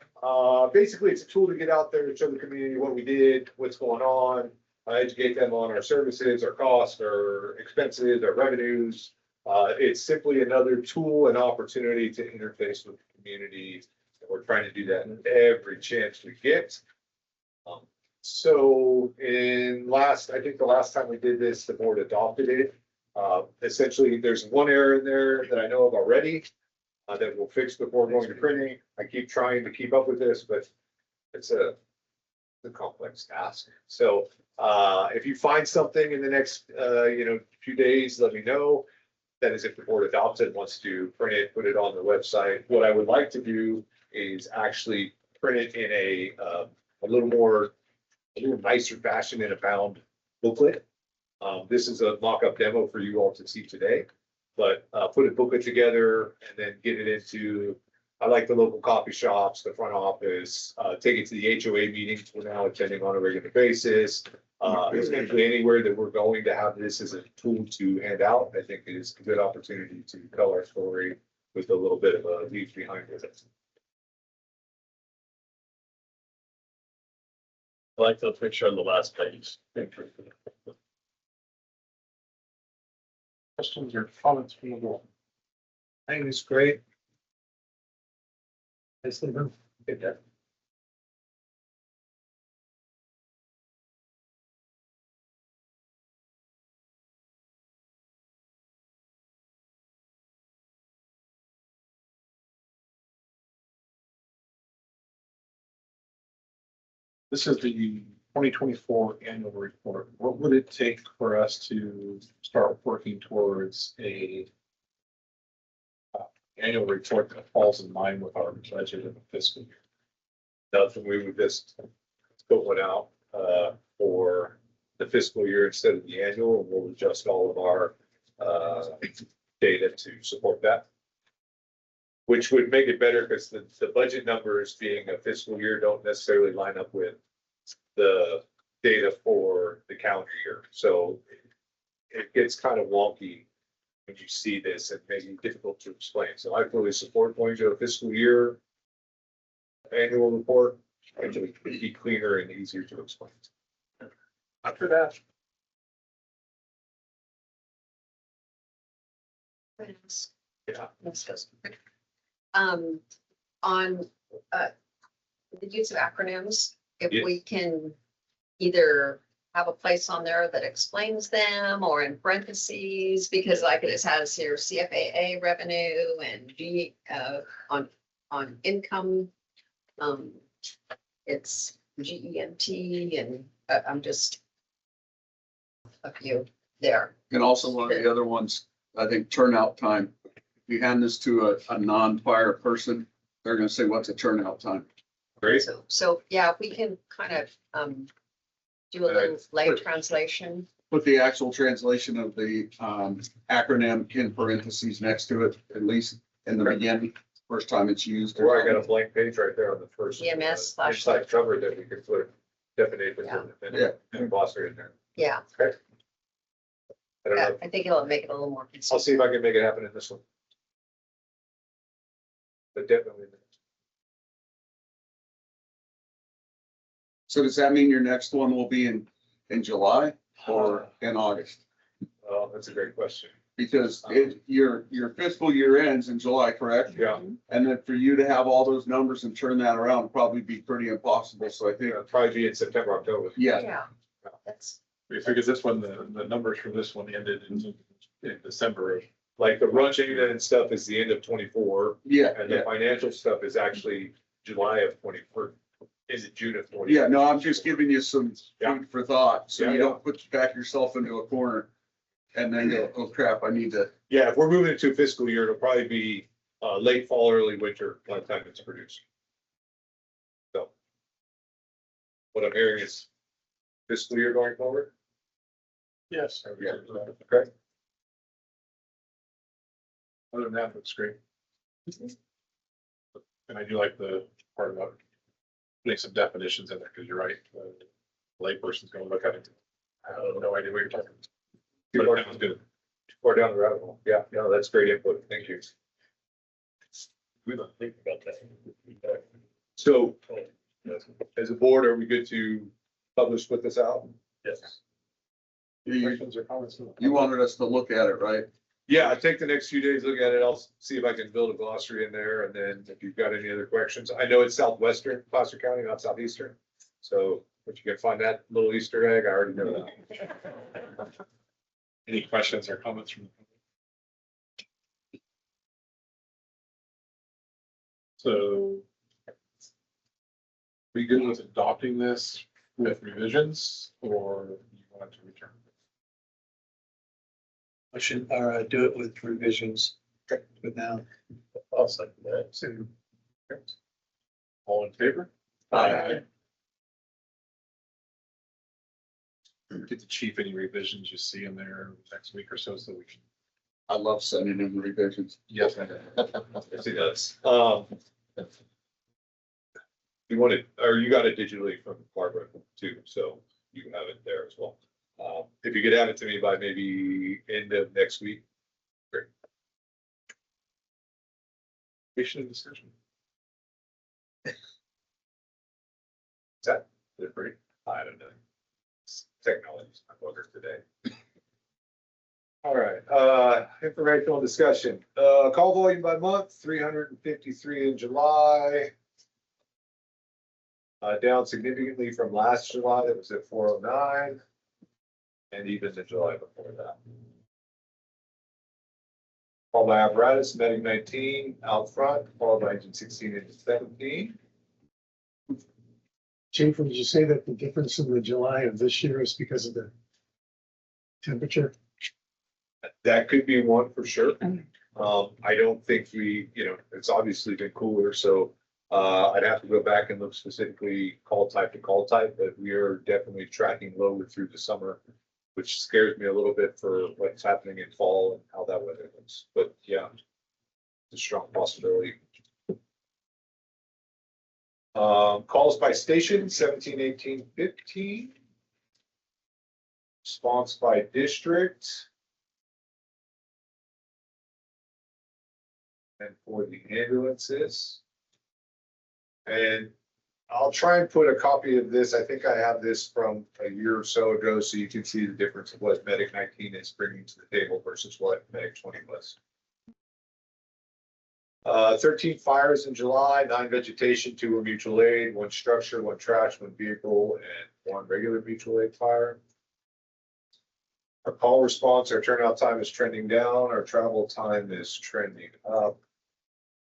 Basically, it's a tool to get out there to show the community what we did, what's going on, educate them on our services, our costs, our expenses, our revenues. It's simply another tool and opportunity to interface with the community. We're trying to do that every chance we get. So I think the last time we did this, the board adopted it. Essentially, there's one error in there that I know of already that we'll fix before going to printing. I keep trying to keep up with this, but it's a complex task. So if you find something in the next few days, let me know. That is if the board adopts it and wants to print it, put it on the website. What I would like to do is actually print it in a little nicer fashion in a bound booklet. This is a mock-up demo for you all to see today, but put a booklet together and then get it into, I like the local coffee shops, the front office, take it to the HOA meetings we're now attending on a regular basis. Essentially anywhere that we're going to have this as a tool to hand out, I think is a good opportunity to tell our story with a little bit of a leaf behind it. I like the picture on the last page. Questions or comments from the board? I think it's great. This is the 2024 annual report. What would it take for us to start working towards a annual report that falls in line with our budget of the fiscal year? Nothing, we would just put one out for the fiscal year instead of the annual, and we'll adjust all of our data to support that. Which would make it better because the budget numbers being a fiscal year don't necessarily line up with the data for the calendar year. So it gets kind of wonky when you see this and maybe difficult to explain. So I fully support going to a fiscal year annual report. It would be cleaner and easier to explain. After that, yeah. On the use of acronyms, if Yes. we can either have a place on there that explains them or in parentheses, because like it has here CFAA revenue and G on income. It's GEMT and I'm just a few there. And also one of the other ones, I think turnout time. If you hand this to a non-fire person, they're gonna say, what's a turnout time? Great. So, yeah, if we can kind of, do a little light translation. Put the actual translation of the acronym in parentheses next to it, at least in the beginning, first time it's used. Or I got a blank page right there on the first. EMS slash- Inside cover that we could put definitions and glossary in there. Yeah, I don't yeah, know. I think it'll make it a little more I'll consistent. see if I can make it happen in this one. But definitely. So does that mean your next one will be in July or in August? Oh, that's a great question. Because your fiscal year ends in July, correct? Yeah, And then for you to have all those numbers and turn that around would probably be pretty impossible. So I think, it'll probably be in September, October. yeah, Yeah, that's, Because this one, the numbers for this one ended in December of. Like the run data and stuff is the end of 24, yeah, and the yeah. financial stuff is actually July of 24. Is it June of 20? Yeah, no, I'm just giving you some Yeah. food for thought, so Yeah, you yeah. don't put back yourself into a corner. And then go, oh crap, I need to, Yeah, if we're moving into a fiscal year, it'll probably be late fall, early winter by the time it's produced. So. What I'm hearing is fiscal year going forward. Yes. Yeah. Okay. Other than that, looks great. And I do like the part about putting some definitions in there, because you're right, the layperson's gonna look at it. I have no idea what you're talking about. Too But far that was good. far down the rabbit hole. Yeah, no, that's great input. Thank you. We don't think about that. So as a board, are we good to publish, put this out? Yes. you, Questions or comments? you wanted us to look at it, right? Yeah, take the next few days, look at it. I'll see if I can build a glossary in there. And then if you've got any other questions, I know it's southwestern Placer County, not southeastern. So if you can find that little Easter egg, I already know that. Any questions or comments from the public? So. We good with adopting this with revisions, or you want to return? I should, do it with revisions. But now. I'll second that. All in favor? Aye. Get the chief any revisions you see in there next week or so we can. I love sending in revisions. Yes. Yes, he does. You want it, or you got it digitally from Barbara too, so you can have it there as well. If you could have it to me by maybe end of next week. Great. Patient discussion. Is that great? I don't know. Technology's my bugger today. All right, informational discussion. Call volume by month, 353 in July. Down significantly from last July, it was at 409. And even the July before that. Call by apparatus, Medic 19 out front, followed by engine 16 and 17. Chief, would you say that the difference in the July of this year is because of the temperature? That could be one for sure. I don't think it's obviously been cooler, so I'd have to go back and look specifically call type to call type, but we are definitely tracking lower through the summer, which scares me a little bit for what's happening in fall and how that weather looks. But yeah, it's a strong possibility. Calls by station, 17, 18, 15. Response by district. And for the ambulances. And I'll try and put a copy of this. I think I have this from a year or so ago, so you can see the difference of what Medic 19 is bringing to the table versus what Medic 20 was. 13 fires in July, 9 vegetation, 2 were mutual aid, 1 structure, 1 trash, 1 vehicle, and 1 regular mutual aid fire. Our call response, our turnout time is trending down, our travel time is trending up,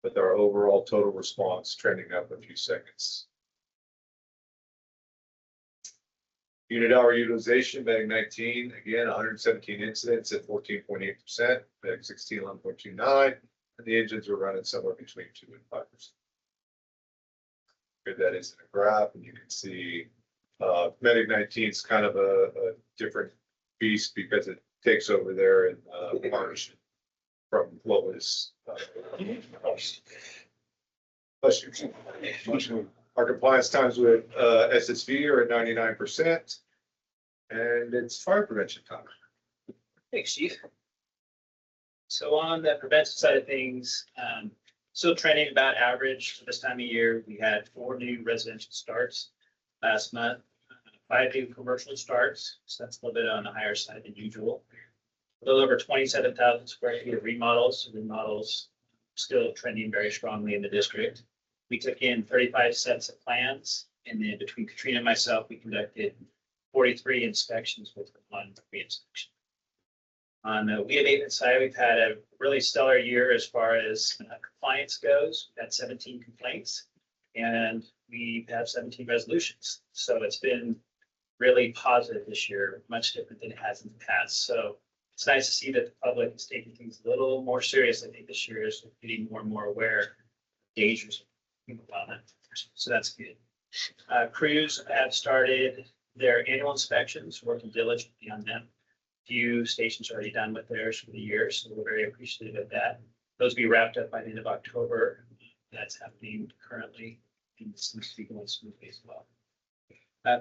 with our overall total response trending up a few seconds. Unit hour utilization, Medic 19, again, 117 incidents at 14.8%, Medic 16, 11.29, and the engines are running somewhere between 2 and 5%. Here that is in a graph, and you can see, Medic 19 is kind of a different beast because it takes over there in, March from what was, bless you. Our compliance times with, SSV are at 99%. And it's fire prevention time. Thanks, Chief. So on the prevention side of things, still trending about average for this time of year. We had 4 new residential starts last month, 5 new commercial starts, so that's a little bit on the higher side than usual. A little over 27,000 square feet of remodels, so remodels still trending very strongly in the district. We took in 35 sets of plans, and then between Katrina and myself, we conducted 43 inspections with 1 re-inspection. On the weed abatement side, we've had a really stellar year as far as compliance goes. We've had 17 complaints and we have 17 resolutions. So it's been really positive this year, much different than it has in the past. So it's nice to see that the public is taking things a little more serious. I think this year is getting more and more aware of dangers of wildland. So that's good. Crews have started their annual inspections, working diligently on them. Few stations are already done with theirs for the year, so we're very appreciative of that. Those will be wrapped up by the end of October. That's happening currently, and it seems to be going smoothly as well.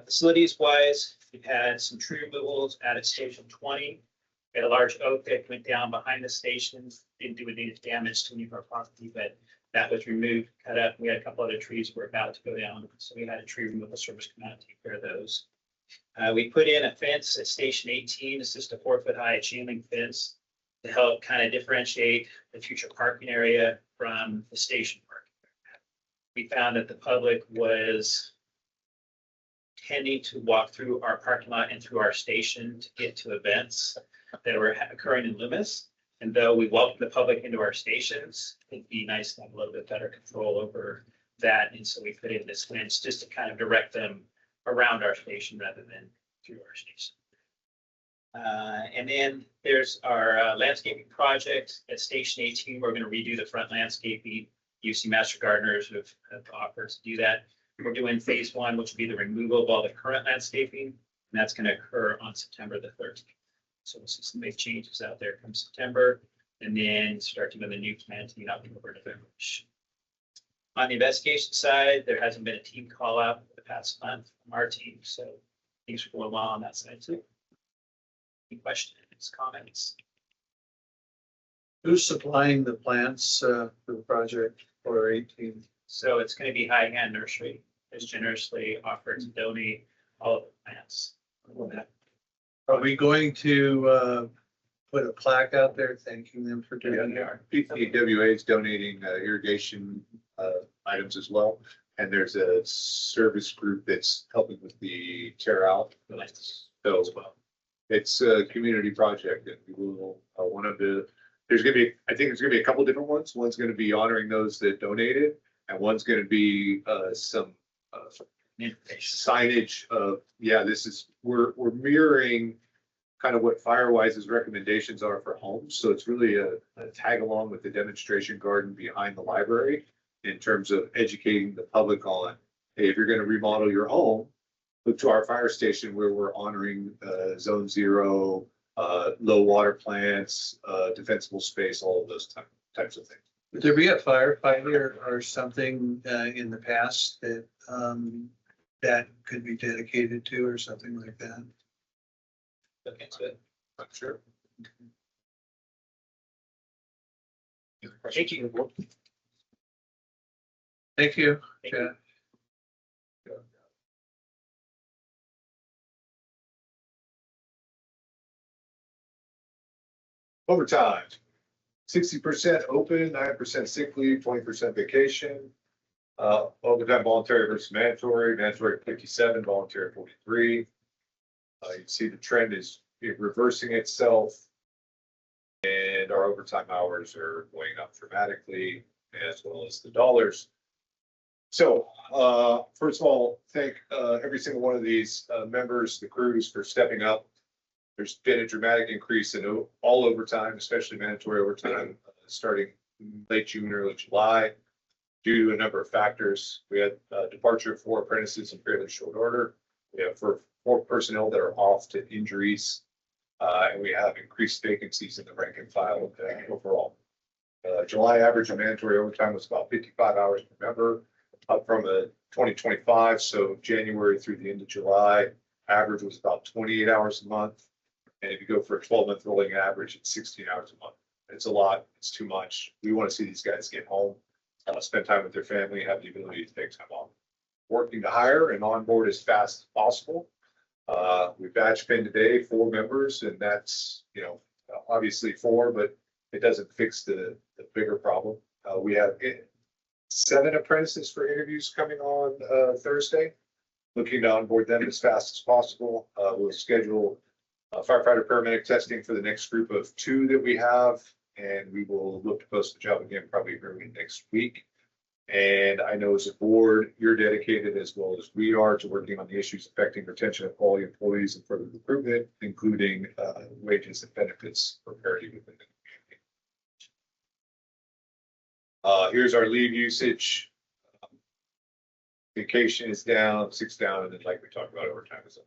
Facilities wise, we've had some tree removals out at Station 20. We had a large oak that went down behind the stations, didn't do any damage to any of our property, but that was removed, cut up. We had a couple other trees that were about to go down, so we had a tree removal service come out and take care of those. We put in a fence at Station 18. It's just a 4-foot high chain link fence to help kind of differentiate the future parking area from the station parking. We found that the public was tending to walk through our parking lot and through our station to get to events that were occurring in Loomis. And though we welcome the public into our stations, it'd be nice to have a little bit better control over that. And so we put in this fence just to kind of direct them around our station rather than through our station. And then there's our landscaping project at Station 18. We're going to redo the front landscaping. UC Master Gardeners have offered to do that. We're doing phase 1, which will be the removal of all the current landscaping, and that's going to occur on September the 13th. So we'll see some big changes out there come September, and then start doing the new planting in October, November. On the investigation side, there hasn't been a team call out for the past month from our team, so things are going well on that side too. Any questions, comments? Who's supplying the plants for the project for 18? So it's going to be High Hand Nursery has generously offered to donate all of the plants. Are we going to put a plaque out there thanking them for doing it? PPWA is donating irrigation items as well. And there's a service group that's helping with the tear out. So it's a community project, and we will, there's gonna be, I think there's gonna be a couple different ones. One's gonna be honoring those that donated, and one's gonna be some signage of, this is, we're mirroring kind of what Firewise's recommendations are for homes. So it's really a tag along with the demonstration garden behind the library in terms of educating the public on, hey, if you're going to remodel your home, look to our fire station where we're honoring zone 0, low water plants, defensible space, all of those types of things. Would there be a firefighter or something in the past that that could be dedicated to or something like that? Look into it. I'm sure. Thank you. Thank you. Thank you. Overtime, 60% open, 9% sick leave, 20% vacation. Overtime voluntary versus mandatory, mandatory 57, voluntary 43. You can see the trend is reversing itself. And our overtime hours are going up dramatically, as well as the dollars. So first of all, thank every single one of these members, the crews, for stepping up. There's been a dramatic increase in all overtime, especially mandatory overtime, starting late June, early July. due to a number of factors. We had departure of 4 apprentices in fairly short order. We have 4 personnel that are off to injuries. And we have increased vacancies in the rank and file overall. July average of mandatory overtime was about 55 hours per member, up from a 2025. So January through the end of July, average was about 28 hours a month. And if you go for a 12-month rolling average, it's 16 hours a month. It's a lot. It's too much. We want to see these guys get home, spend time with their family, have the ability to take time off. Working to hire and onboard as fast as possible. We badge pinned today 4 members, and that's, obviously 4, but it doesn't fix the bigger problem. We have 7 apprentices for interviews coming on Thursday. Looking to onboard them as fast as possible. We'll schedule firefighter paramedic testing for the next group of 2 that we have, and we will look to post the job again probably early next week. And I know as a board, you're dedicated as well as we are to working on the issues affecting retention of quality employees and further recruitment, including wages and benefits for parity within the community. Here's our leave usage. Vacation is down, 6 down, and then like we talked about, overtime is up.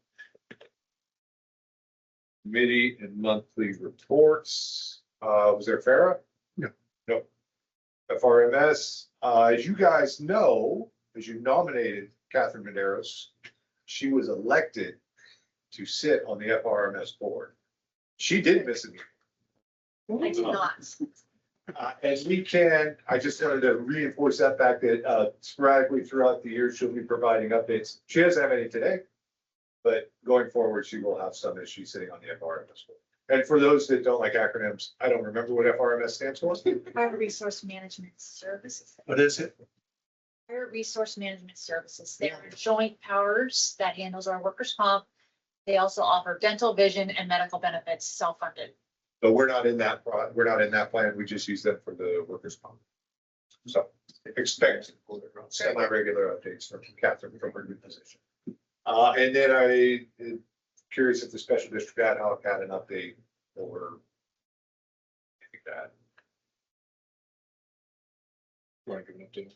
Committee and monthly reports. Was there Farah? No. No. FRMS. As you guys know, as you nominated Catherine Medeiros, she was elected to sit on the FRMS board. She did miss a meeting. I did not. And we can, I just wanted to reinforce that fact that sporadically throughout the year, she'll be providing updates. She doesn't have any today, but going forward, she will have some as she's sitting on the FRMS board. And for those that don't like acronyms, I don't remember what FRMS stands for. Fire Resource Management Services. What is it? Fire Resource Management Services. They're joint powers that handles our workers' comp. They also offer dental, vision, and medical benefits, self-funded. But we're not in that, plan. We just use them for the workers' comp. So expect semi-regular updates from Catherine from her new position. And then I'm curious if the special district ad hoc had an update or anything that. You want to give an update?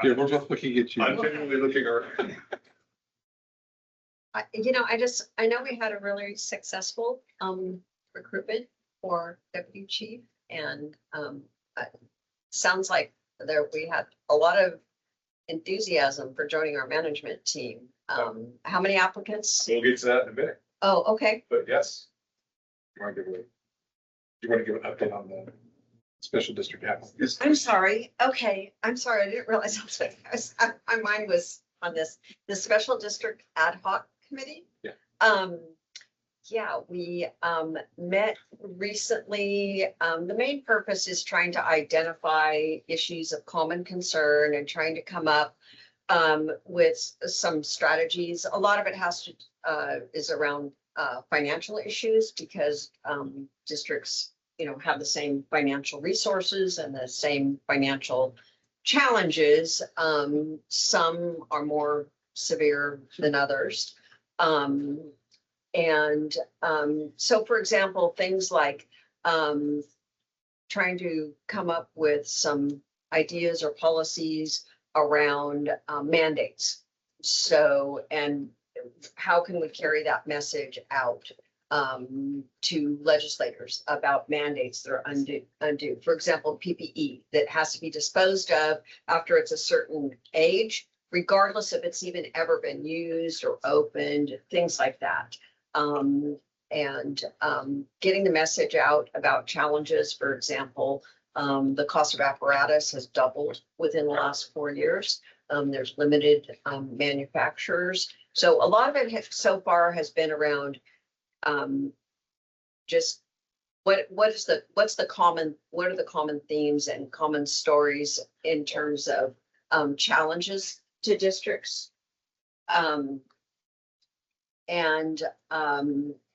Yeah, we're both looking at you. I'm genuinely looking around. I know we had a really successful recruitment for deputy chief, and sounds like we had a lot of enthusiasm for joining our management team. How many applicants? We'll get to that in a minute, Oh, okay. but yes. You want to give an update on the special district ad hoc? I'm sorry. Okay, I'm sorry. I didn't realize my mind was on the special district ad hoc committee. Yeah. Yeah, we met recently. The main purpose is trying to identify issues of common concern and trying to come up with some strategies. A lot of it is around financial issues because districts, have the same financial resources and the same financial challenges. Some are more severe than others. So for example, things like trying to come up with some ideas or policies around mandates. So, and how can we carry that message out to legislators about mandates that are undue? For example, PPE that has to be disposed of after it's a certain age, regardless if it's even ever been used or opened, things like that. Getting the message out about challenges, for example, the cost of apparatus has doubled within the last 4 years. There's limited manufacturers. So a lot of it so far has been around just what are the common themes and common stories in terms of challenges to districts. And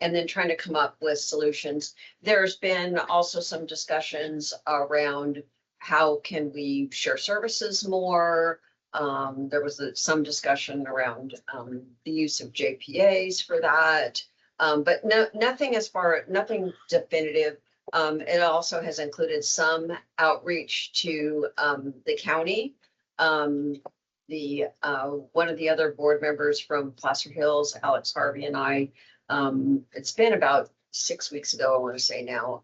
then trying to come up with solutions. There's been also some discussions around how can we share services more. There was some discussion around the use of JPAs for that. But nothing nothing definitive. It also has included some outreach to, the county. One of the other board members from Placer Hills, Alex Harvey, and I, it's been about 6 weeks ago, I want to say now,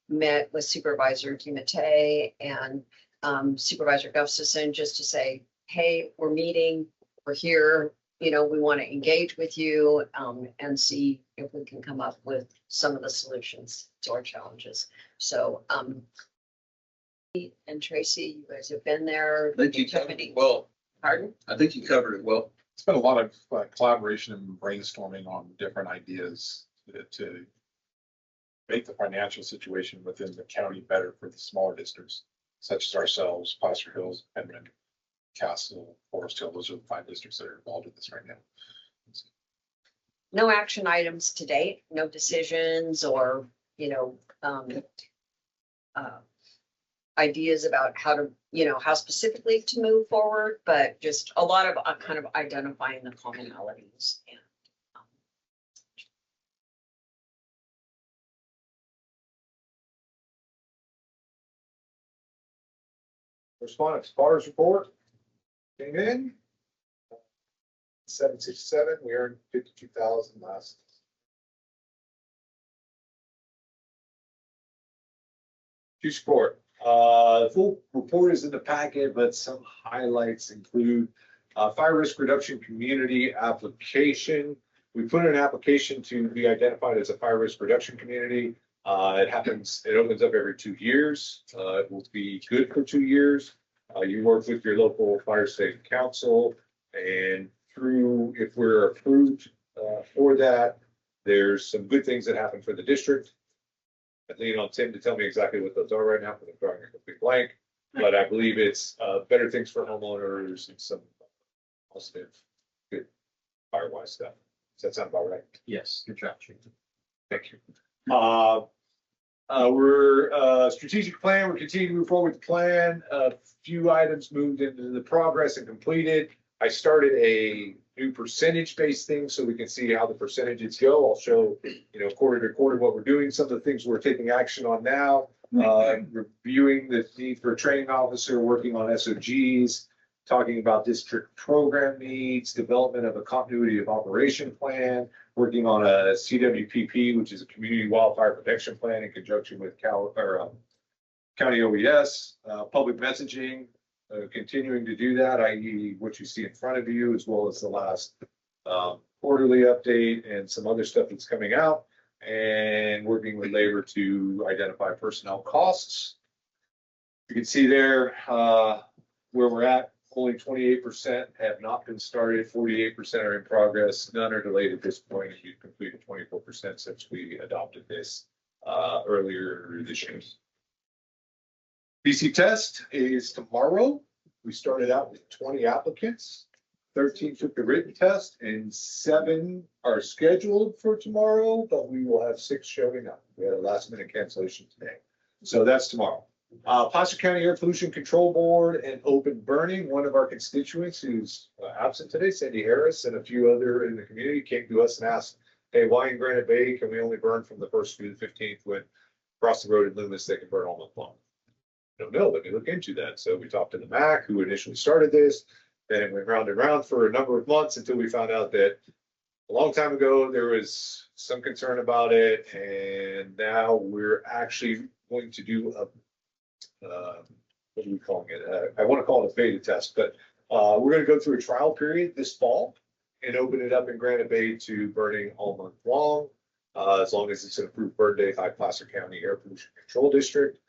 met with Supervisor DiMattei and Supervisor Gustafson just to say, hey, we're meeting, we're here, you know, we want to engage with you, and see if we can come up with some of the solutions to our challenges. So, and Tracy, you guys have been there. I think you covered it well. Pardon? I think you covered it well. It's been a lot of collaboration and brainstorming on different ideas to make the financial situation within the county better for the smaller districts, such as ourselves, Placer Hills, Penman, Castle, Forest Hill. Those are the 5 districts that are involved in this right now. No action items to date, no decisions or, you know, ideas about how to, you know, how specifically to move forward, but just a lot of kind of identifying the commonalities. And Correspondence, SPARS report came in. 767, we earned 52,000 last. Support. The full report is in the packet, but some highlights include fire risk reduction community application. We put in an application to be identified as a fire risk reduction community. It opens up every 2 years. It will be good for 2 years. You work with your local fire safety council, and if we're approved for that, there's some good things that happen for the district. I lean on Tim to tell me exactly what those are right now, because I'm drawing a complete blank. But I believe it's better things for homeowners and some positive, good fire-wise stuff. Does that sound about right? Yes, good job. Thank you. We're strategic plan. We're continuing to move forward with the plan. A few items moved into the progress and completed. I started a new percentage-based thing so we can see how the percentages go. I'll show, you know, quarter to quarter what we're doing, some of the things we're taking action on now. Reviewing the need for a training officer, working on SOGs, talking about district program needs, development of a continuity of operation plan, working on a CWPP, which is a community wildfire protection plan in conjunction with county OES, public messaging, continuing to do that, i.e. what you see in front of you, as well as the last quarterly update and some other stuff that's coming out, and working with labor to identify personnel costs. You can see there where we're at. Only 28% have not been started, 48% are in progress, none are delayed at this point, and we've completed 24% since we adopted this earlier this year. BC test is tomorrow. We started out with 20 applicants, 13 took the written test, and 7 are scheduled for tomorrow, but we will have 6 showing up. We had a last minute cancellation today. So that's tomorrow. Placer County Air Pollution Control Board and open burning. One of our constituents who's absent today, Sandy Harris, and a few other in the community came to us and asked, hey, why in Granite Bay can we only burn from the 1st through the 15th when across the road in Loomis they can burn all month long? I don't know, let me look into that. So we talked to the MAC who initially started this, then it went round and round for a number of months until we found out that a long time ago there was some concern about it, and now we're actually going to do a what are we calling it? I want to call it a beta test, but we're going to go through a trial period this fall and open it up in Granite Bay to burning all month long, as long as it's an approved burn day by Placer County Air Pollution Control District,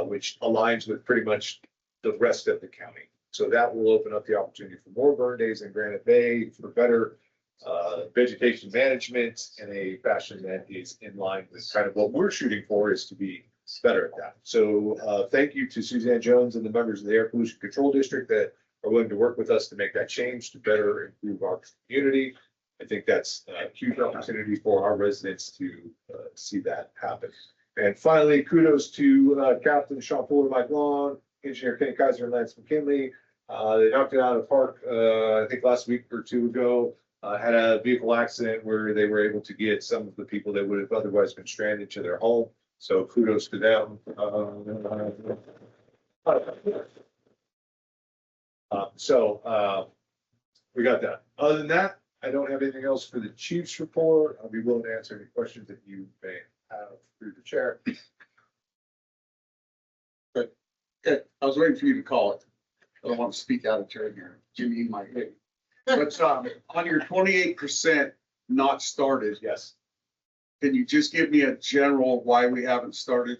which aligns with pretty much the rest of the county. So that will open up the opportunity for more burn days in Granite Bay, for better vegetation management in a fashion that is in line with kind of what we're shooting for, is to be better at that. So thank you to Suzanne Jones and the members of the Air Pollution Control District that are willing to work with us to make that change to better improve our community. I think that's a huge opportunity for our residents to see that happen. And finally, kudos to Captain Sean Fuller, Mike Long, Engineer Kenny Kaiser, and Lance McKinley. They knocked it out of the park, I think last week or 2 ago. had a vehicle accident where they were able to get some of the people that would have otherwise been stranded to their home. So kudos to them. We got that. Other than that, I don't have anything else for the chief's report. I'll be willing to answer any questions that you may have through the chair. Okay, I was waiting for you to call it. I don't want to speak out of turn here. Jimmy, you might hit. But on your 28% not started, Yes. can you just give me a general why we haven't started?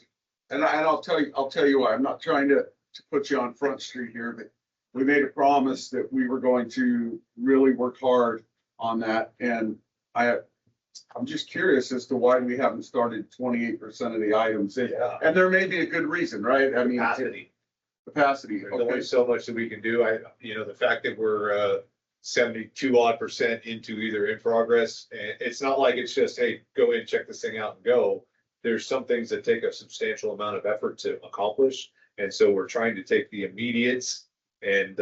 And I'll tell you why. I'm not trying to put you on Front Street here, but we made a promise that we were going to really work hard on that. And I'm just curious as to why we haven't started 28% of the items. Yeah. And there may be a good reason, right? I mean, capacity. There's only so much that we can do. The fact that we're 72% into either in progress, and it's not like it's just, hey, go in, check this thing out and go. There's some things that take a substantial amount of effort to accomplish. And so we're trying to take the immediates and,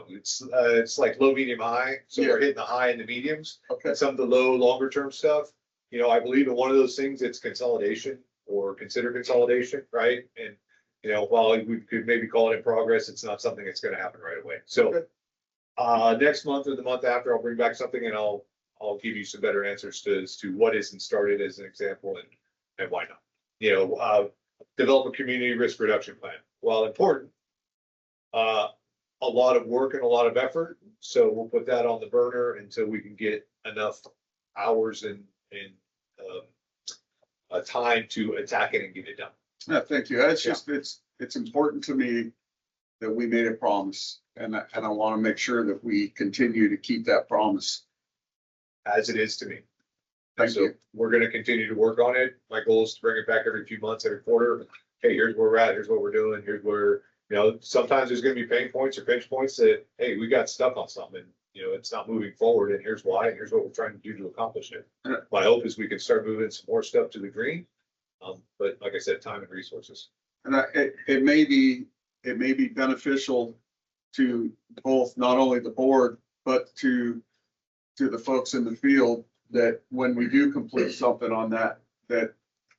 it's like low, medium, high. So we're hitting the high and the mediums. Okay. And some of the low, longer term stuff, I believe in one of those things, it's consolidation or consider consolidation, right? And, while we could maybe call it in progress, it's not something that's going to happen right away. So next month or the month after, I'll bring back something and I'll give you some better answers as to what isn't started as an example and why not. Develop a community risk reduction plan. While important, a lot of work and a lot of effort. So we'll put that on the burner until we can get enough hours and time to attack it and get it done. Yeah, thank you. It's just, it's important to me that we made a promise and I want to make sure that we continue to keep that promise. As it is to me. Thank So you. we're gonna continue to work on it. My goal is to bring it back every few months, every quarter. Hey, here's where we're at, here's what we're doing, here's where, sometimes there's gonna be pain points or pinch points that, hey, we got stuck on something. It's not moving forward and here's why, and here's what we're trying to do to accomplish it. My hope is we can start moving some more stuff to the green. But like I said, time and resources. And it may be beneficial to both, not only the board, but to the folks in the field, that when we do complete something on that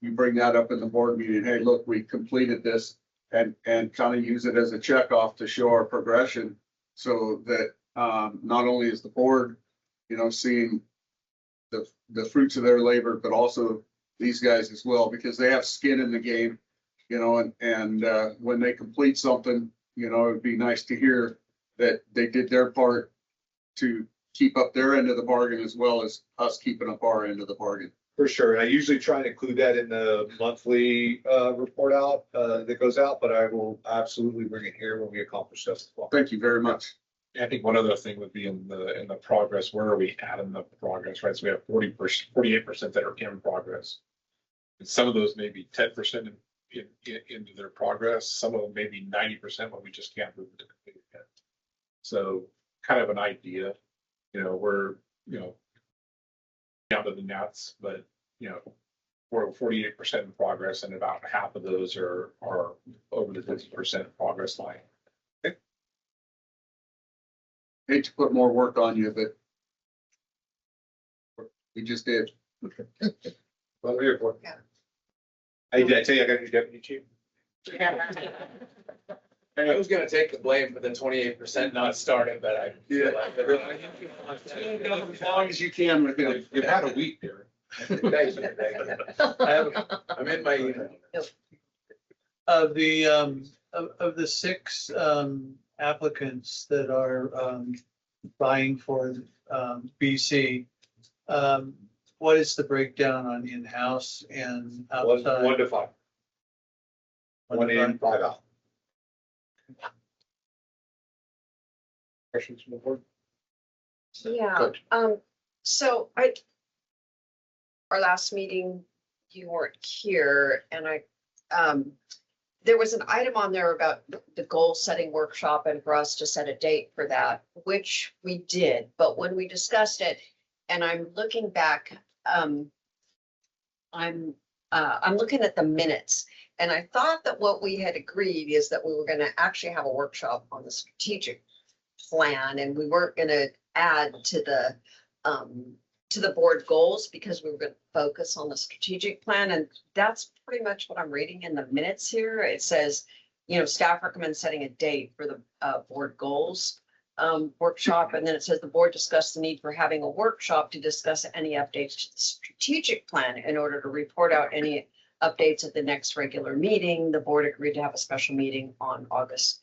you bring that up in the board meeting. Hey, look, we completed this, and kind of use it as a check off to show our progression, so that not only is the board, seeing the fruits of their labor, but also these guys as well, because they have skin in the game, and when they complete something, it'd be nice to hear that they did their part to keep up their end of the bargain as well as us keeping up our end of the bargain. For sure. And I usually try and include that in the monthly report out that goes out, but I will absolutely bring it here when we accomplish stuff as well. Thank you very much. I think one other thing would be in the progress, where are we at in the progress, right? So we have 48% that are in progress. And some of those may be 10% into their progress. Some of them may be 90%, but we just can't move it to complete yet. So kind of an idea, we're, down to the nuts, but, we're 48% in progress and about half of those are over the 50% progress line. Hate to put more work on you, but we just did. Well, we're here for it. Yeah. Hey, did I tell you I got a new deputy chief? I was gonna take the blame for the 28% not starting, but I. Yeah. Thank As long as you can with him. You've had a week there. I'm in my. Of the six applicants that are vying for BC, what is the breakdown on in-house and outside? 1 to 5. 1 in, 5 out. Questions from the board? Yeah, so our last meeting, you weren't here, and there was an item on there about the goal setting workshop and for us to set a date for that, which we did, but when we discussed it, and I'm looking back, I'm looking at the minutes, and I thought that what we had agreed is that we were gonna actually have a workshop on the strategic plan, and we weren't gonna add to the board goals because we were going to focus on the strategic plan. And that's pretty much what I'm reading in the minutes here. It says, staff recommends setting a date for the board goals workshop. And then it says the board discussed the need for having a workshop to discuss any updates to the strategic plan in order to report out any updates at the next regular meeting. The board agreed to have a special meeting on August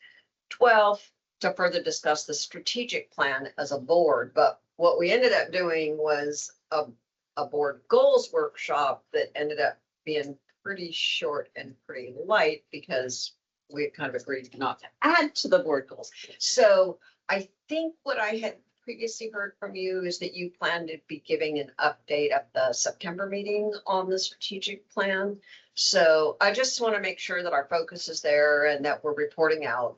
12th to further discuss the strategic plan as a board. But what we ended up doing was a board goals workshop that ended up being pretty short and pretty light because we kind of agreed not to add to the board goals. So I think what I had previously heard from you is that you plan to be giving an update at the September meeting on the strategic plan. So I just want to make sure that our focus is there and that we're reporting out,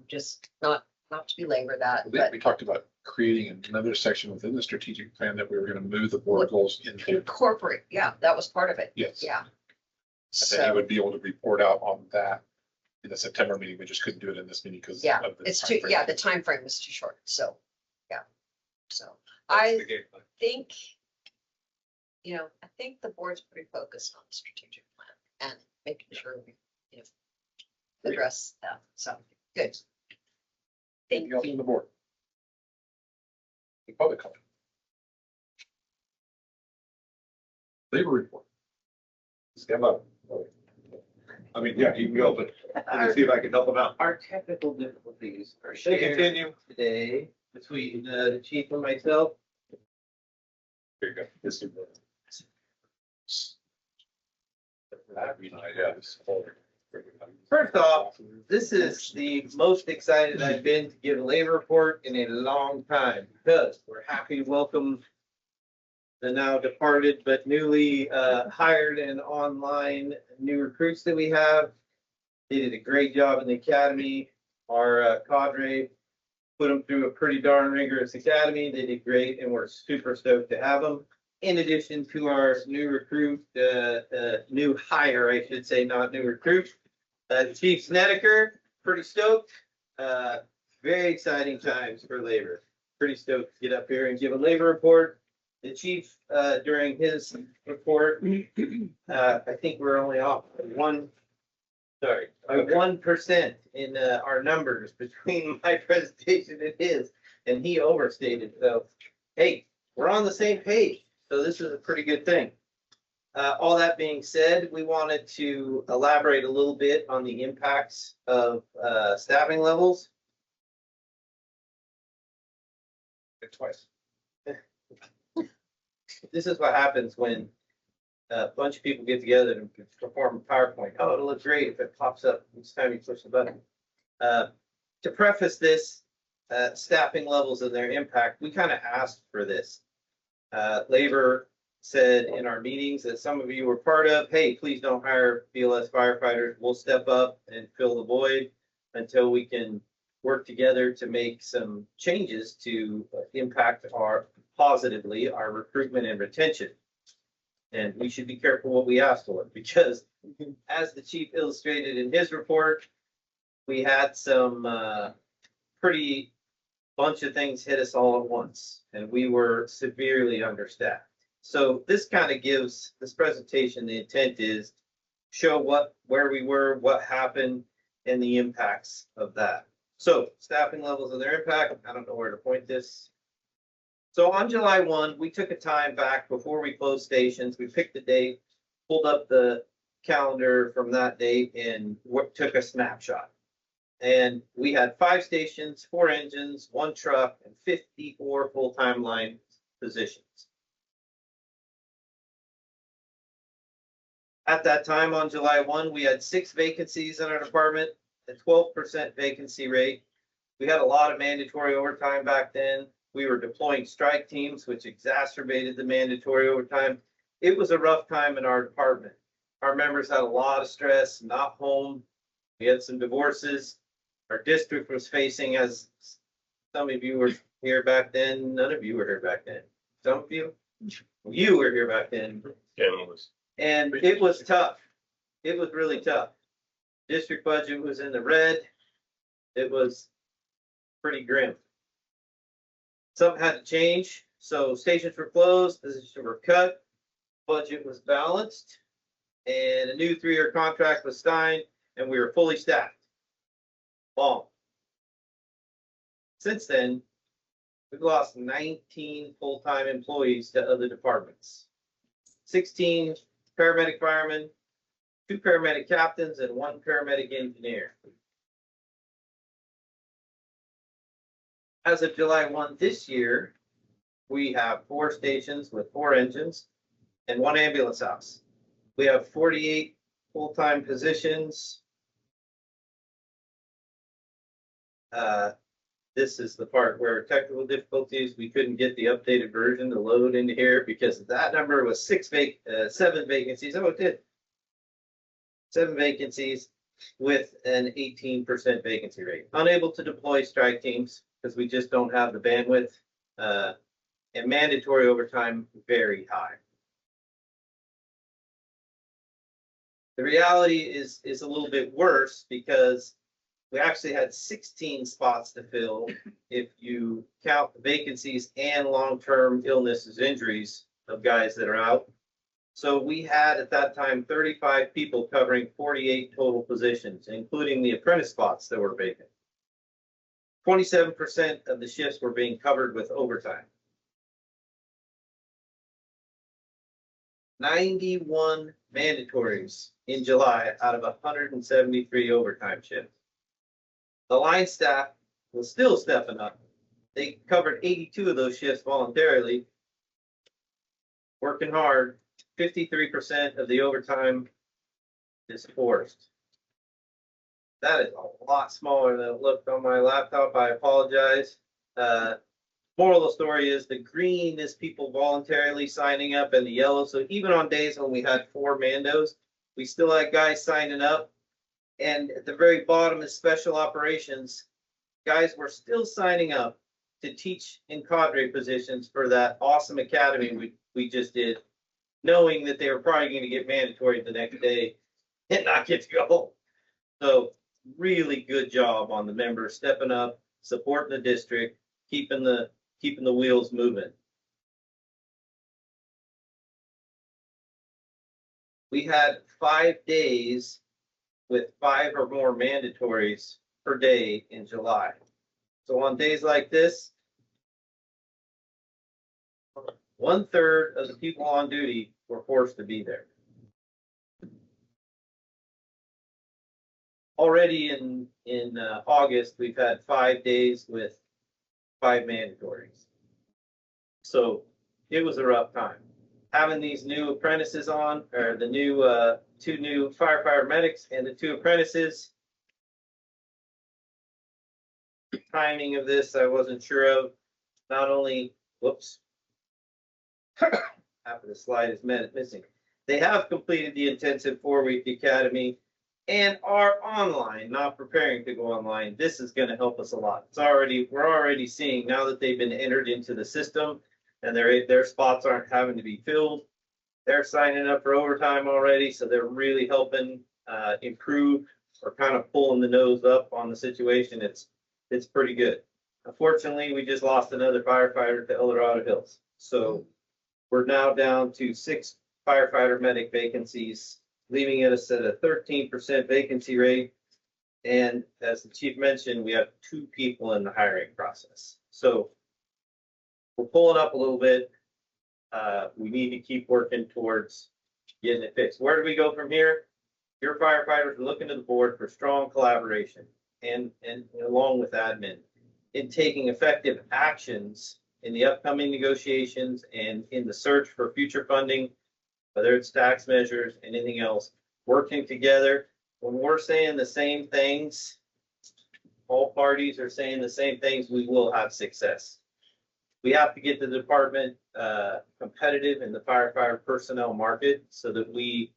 just not to belabor that, but We talked about creating another section within the strategic plan that we were going to move the board goals into. incorporate. Yeah, that was part of it. Yes. Yeah. And then So. you would be able to report out on that in the September meeting. We just couldn't do it in this meeting because. Yeah, it's too, the time frame is too short, so, yeah. So I think, I think the board's pretty focused on the strategic plan and making sure we, address that, so, good. Thank Anything else you. on the board? The public comment. Labor report. Stand up. I mean, yeah, you can go, but let me see if I can help them out. Our technical difficulties are They shared continue. today between the chief and myself. Here you go. This is. First off, this is the most excited I've been to give a labor report in a long time because we're happy to welcome the now departed but newly hired and online new recruits that we have. They did a great job in the academy. Our cadre put them through a pretty darn rigorous academy. They did great and we're super stoked to have them. In addition to our new recruit, new hire, I should say, not new recruit, Chief Snedeker, pretty stoked. Very exciting times for labor. Pretty stoked to get up here and give a labor report. The chief, during his report, I think we're only off 1% in our numbers between my presentation and his, and he overstated. So, hey, we're on the same page. So this is a pretty good thing. All that being said, we wanted to elaborate a little bit on the impacts of staffing levels. Twice. This is what happens when a bunch of people get together to perform a PowerPoint. Oh, it'll look great if it pops up each time you push the button. To preface this, staffing levels and their impact, we kind of asked for this. Labor said in our meetings that some of you were part of, hey, please don't hire BLS firefighters. We'll step up and fill the void until we can work together to make some changes to impact positively our recruitment and retention. And we should be careful what we ask for because as the chief illustrated in his report, we had some pretty bunch of things hit us all at once and we were severely understaffed. So this kind of gives this presentation, the intent is show where we were, what happened, and the impacts of that. So staffing levels and their impact, I don't know where to point this. So on July 1, we took a time back before we closed stations. We picked the date, pulled up the calendar from that date and took a snapshot. And we had 5 stations, 4 engines, 1 truck, and 54 full-time line positions. At that time on July 1, we had 6 vacancies in our department, a 12% vacancy rate. We had a lot of mandatory overtime back then. We were deploying strike teams, which exacerbated the mandatory overtime. It was a rough time in our department. Our members had a lot of stress, not home. We had some divorces. Our district was facing, as some of you were here back then, none of you were here back then. Some of you were here back then. And it was tough. It was really tough. District budget was in the red. It was pretty grim. Something had to change, so stations were closed, positions were cut, budget was balanced, and a new 3-year contract was signed, and we were fully staffed. Long. Since then, we've lost 19 full-time employees to other departments. 16 paramedic firemen, 2 paramedic captains, and 1 paramedic engineer. As of July 1 this year, we have 4 stations with 4 engines and 1 ambulance house. We have 48 full-time positions. This is the part where technical difficulties, we couldn't get the updated version to load into here because that number was 7 vacancies. Oh, it did. 7 vacancies with an 18% vacancy rate. Unable to deploy strike teams because we just don't have the bandwidth, and mandatory overtime very high. The reality is a little bit worse because we actually had 16 spots to fill if you count the vacancies and long-term illnesses, injuries of guys that are out. So we had at that time 35 people covering 48 total positions, including the apprentice spots that were vacant. 27% of the shifts were being covered with overtime. 91 mandatories in July out of 173 overtime shifts. The line staff was still stepping up. They covered 82 of those shifts voluntarily, working hard. 53% of the overtime is forced. That is a lot smaller than it looked on my laptop. I apologize. Moral of the story is the green is people voluntarily signing up, and the yellow. So even on days when we had 4 mandos, we still had guys signing up. And at the very bottom is special operations. Guys were still signing up to teach in cadre positions for that awesome academy we just did, knowing that they were probably going to get mandatory the next day and not get to go. So really good job on the members stepping up, supporting the district, keeping the wheels moving. We had 5 days with 5 or more mandatories per day in July. So on days like this, 1/3 of the people on duty were forced to be there. Already in August, we've had 5 days with 5 mandatories. So it was a rough time. Having these new apprentices on, or the new 2 new firefighter medics and the 2 apprentices. Timing of this, I wasn't sure of. Not only, whoops, half of the slide is missing. They have completed the intensive 4-week academy and are online, not preparing to go online. This is going to help us a lot. We're already seeing now that they've been entered into the system and their spots aren't having to be filled. They're signing up for overtime already, so they're really helping improve or kind of pulling the nose up on the situation. It's pretty good. Unfortunately, we just lost another firefighter to El Dorado Hills. So we're now down to 6 firefighter medic vacancies, leaving us at a 13% vacancy rate. And as the chief mentioned, we have 2 people in the hiring process. So we're pulling up a little bit. We need to keep working towards getting it fixed. Where do we go from here? Your firefighters are looking to the board for strong collaboration and along with admin in taking effective actions in the upcoming negotiations and in the search for future funding, whether it's tax measures and anything else, working together. When we're saying the same things, all parties are saying the same things, we will have success. We have to get the department competitive in the firefighter personnel market so that we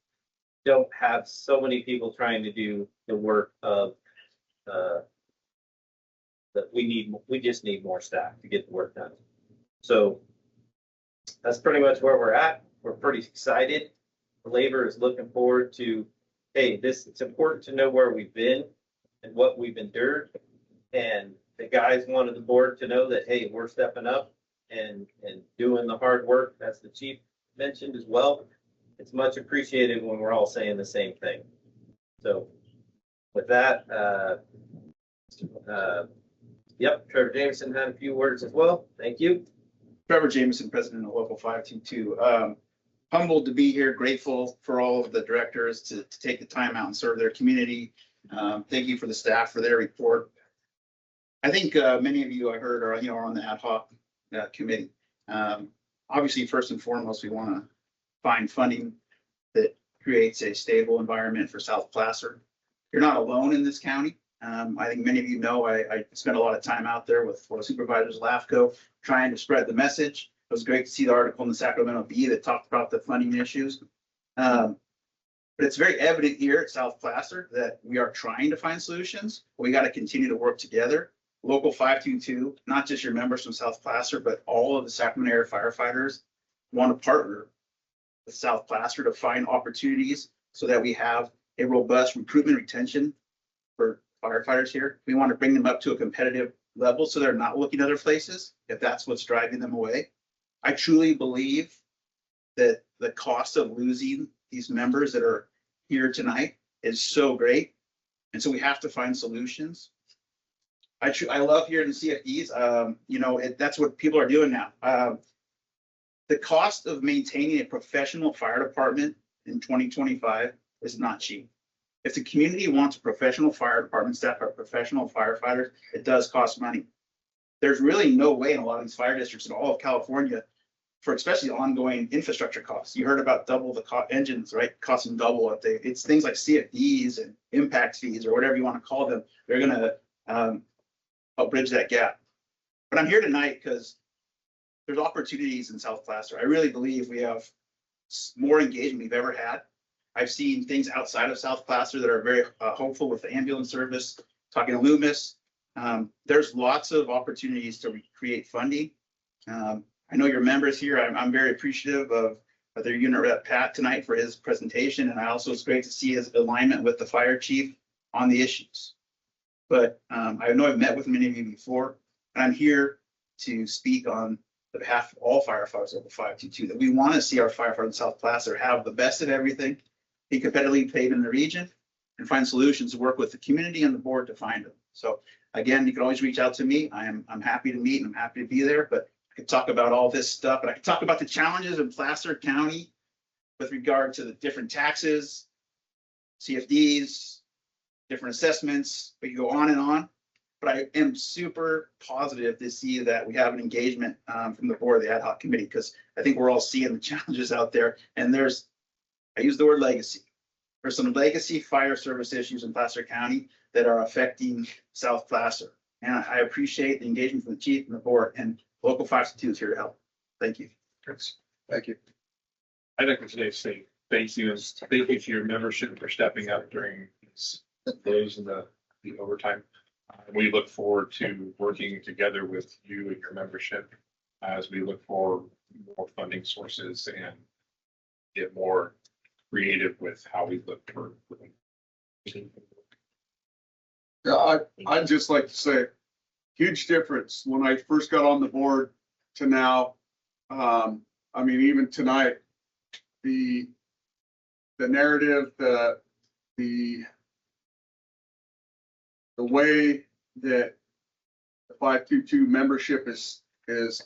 don't have so many people trying to do the work of that we just need more staff to get the work done. So that's pretty much where we're at. We're pretty excited. Labor is looking forward to, hey, it's important to know where we've been and what we've endured. And the guys wanted the board to know that, hey, we're stepping up and doing the hard work. That's the chief mentioned as well. It's much appreciated when we're all saying the same thing. So with that, yep, Trevor Jameson had a few words as well. Thank you. Trevor Jameson, president of Local 522. Humbled to be here, grateful for all of the directors to take the time out and serve their community. Thank you for the staff for their report. I think many of you I heard are on the ad hoc committee. Obviously, first and foremost, we want to find funding that creates a stable environment for South Placer. You're not alone in this county. I think many of you know I spent a lot of time out there with Supervisors LAFCO trying to spread the message. It was great to see the article in the Sacramento Bee that talked about the funding issues. But it's very evident here at South Placer that we are trying to find solutions. We got to continue to work together. Local 522, not just your members from South Placer, but all of the Sacramento area firefighters want to partner with South Placer to find opportunities so that we have a robust recruitment retention for firefighters here. We want to bring them up to a competitive level so they're not looking other places if that's what's driving them away. I truly believe that the cost of losing these members that are here tonight is so great. And so we have to find solutions. I love hearing the CFDs. That's what people are doing now. The cost of maintaining a professional fire department in 2025 is not cheap. If the community wants a professional fire department staff or professional firefighters, it does cost money. There's really no way in a lot of these fire districts in all of California for especially ongoing infrastructure costs. You heard about double the engines, right? Costing double what it's things like CFDs and impact fees or whatever you want to call them. They're going to help bridge that gap. But I'm here tonight because there's opportunities in South Placer. I really believe we have more engagement we've ever had. I've seen things outside of South Placer that are very hopeful with the ambulance service, talking to Loomis. There's lots of opportunities to create funding. I know your members here. I'm very appreciative of their unit rep Pat tonight for his presentation. And it's great to see his alignment with the fire chief on the issues. But I know I've met with many of you before, and I'm here to speak on the behalf of all firefighters over 522, that we want to see our firefighters in South Placer have the best of everything, be competitively paid in the region, and find solutions to work with the community and the board to find them. So again, you can always reach out to me. I'm happy to meet and I'm happy to be there, but I could talk about all this stuff, and I could talk about the challenges in Placer County with regard to the different taxes, CFDs, different assessments, but you go on and on. But I am super positive to see that we have an engagement from the board of the ad hoc committee, because I think we're all seeing the challenges out there. And I use the word legacy. There's some legacy fire service issues in Placer County that are affecting South Placer. And I appreciate the engagement from the chief and the board, and Local 522 is here to help. Thank you. Thank you. I'd like to say thank you to your membership for stepping up during these days and the overtime. We look forward to working together with you and your membership as we look for more funding sources and get more creative with how we look for. Yeah, I'd just like to say, huge difference when I first got on the board to now. Even tonight, the narrative, the way that the 522 membership is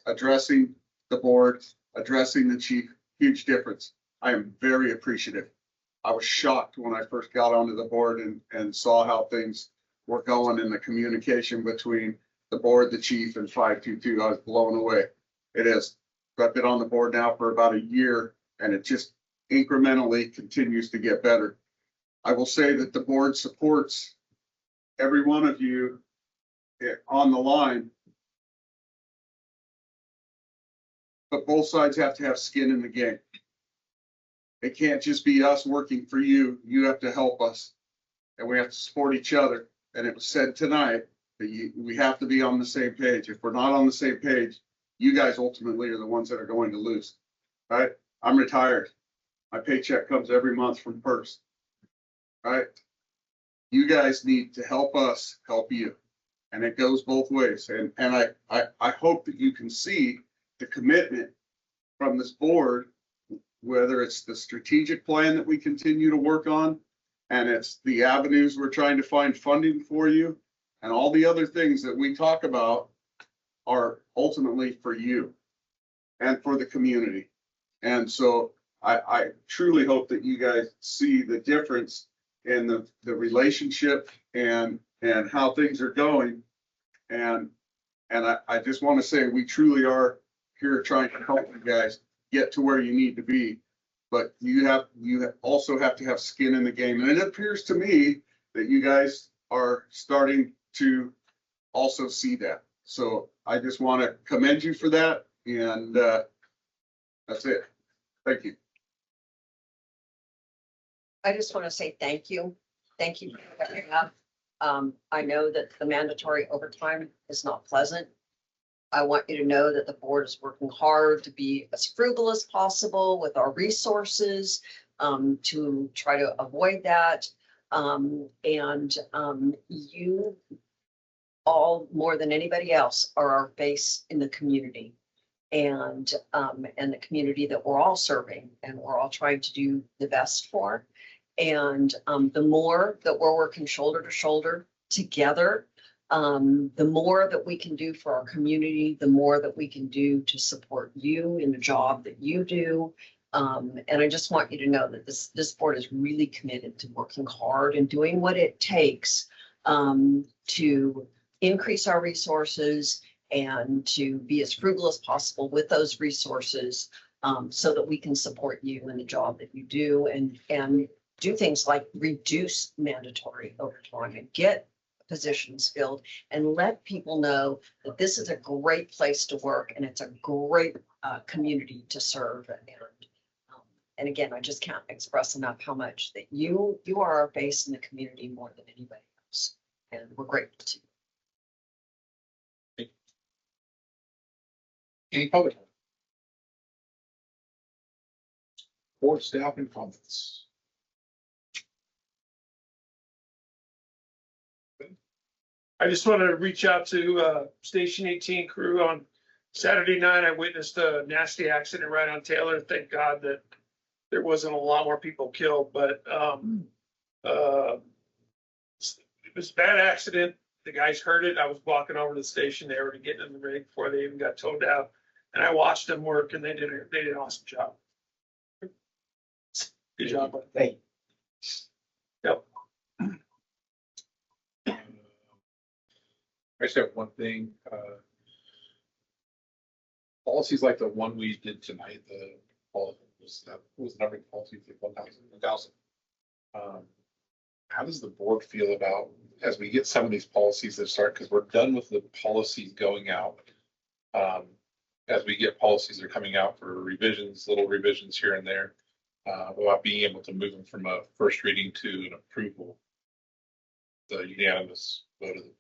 addressing the board, addressing the chief, huge difference. I am very appreciative. I was shocked when I first got onto the board and saw how things were going in the communication between the board, the chief, and 522. I was blown away. It is. I've been on the board now for about a year, and it just incrementally continues to get better. I will say that the board supports every one of you on the line, but both sides have to have skin in the game. It can't just be us working for you. You have to help us, and we have to support each other. And it was said tonight that we have to be on the same page. If we're not on the same page, you guys ultimately are the ones that are going to lose. Right? I'm retired. My paycheck comes every month from PERS. Right? You guys need to help us help you. And it goes both ways. And I hope that you can see the commitment from this board, whether it's the strategic plan that we continue to work on, and it's the avenues we're trying to find funding for you, and all the other things that we talk about are ultimately for you and for the community. And so I truly hope that you guys see the difference in the relationship and how things are going. And I just want to say, we truly are here trying to help you guys get to where you need to be. But you also have to have skin in the game. And it appears to me that you guys are starting to also see that. So I just want to commend you for that. And that's it. Thank you. I just want to say thank you. Thank you for stepping up. I know that the mandatory overtime is not pleasant. I want you to know that the board is working hard to be as frugal as possible with our resources, to try to avoid that. You all, more than anybody else, are our face in the community. And the community that we're all serving and we're all trying to do the best for. And the more that we're working shoulder to shoulder together, the more that we can do for our community, the more that we can do to support you in the job that you do. And I just want you to know that this board is really committed to working hard and doing what it takes to increase our resources and to be as frugal as possible with those resources, so that we can support you in the job that you do and do things like reduce mandatory overtime and get positions filled and let people know that this is a great place to work and it's a great community to serve. And again, I just can't express enough how much that you are our face in the community more than anybody else. And we're grateful to you. Any public? Board staff and comments. I just want to reach out to Station 18 crew. On Saturday night, I witnessed a nasty accident right on Taylor. Thank God that there wasn't a lot more people killed, but it was a bad accident. The guys heard it. I was walking over to the station. They were already getting in the rig before they even got towed out. And I watched them work, and they did an awesome job. Good job. Thank you. Yep. I just have one thing, policies like the one we did tonight, the was numbering policy 1,000. How does the board feel about, as we get some of these policies that start, because we're done with the policies going out. As we get policies that are coming out for revisions, little revisions here and there, about being able to move them from a first reading to an approval. The unanimous vote of the.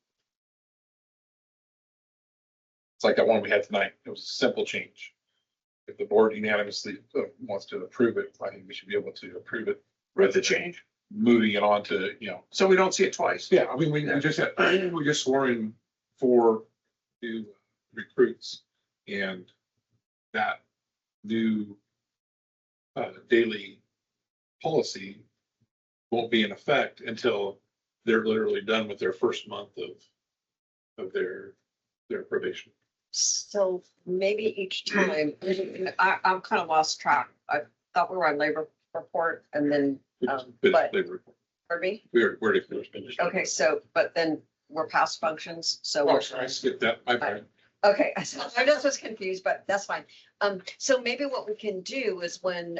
It's like that one we had tonight. It was a simple change. If the board unanimously wants to approve it, I think we should be able to approve it. With the change. Moving it on to, So we don't see it twice. Yeah, I mean, we just swore in 4 new recruits, and that new daily policy won't be in effect until they're literally done with their first month of their probation. So maybe each time, I'm kind of lost track. I thought we were on labor report and then, but, pardon me? We're finished. Okay, so, but then we're past functions, so. Oh, sorry, I skipped that. My bad. Okay, I just was confused, but that's fine. So maybe what we can do is when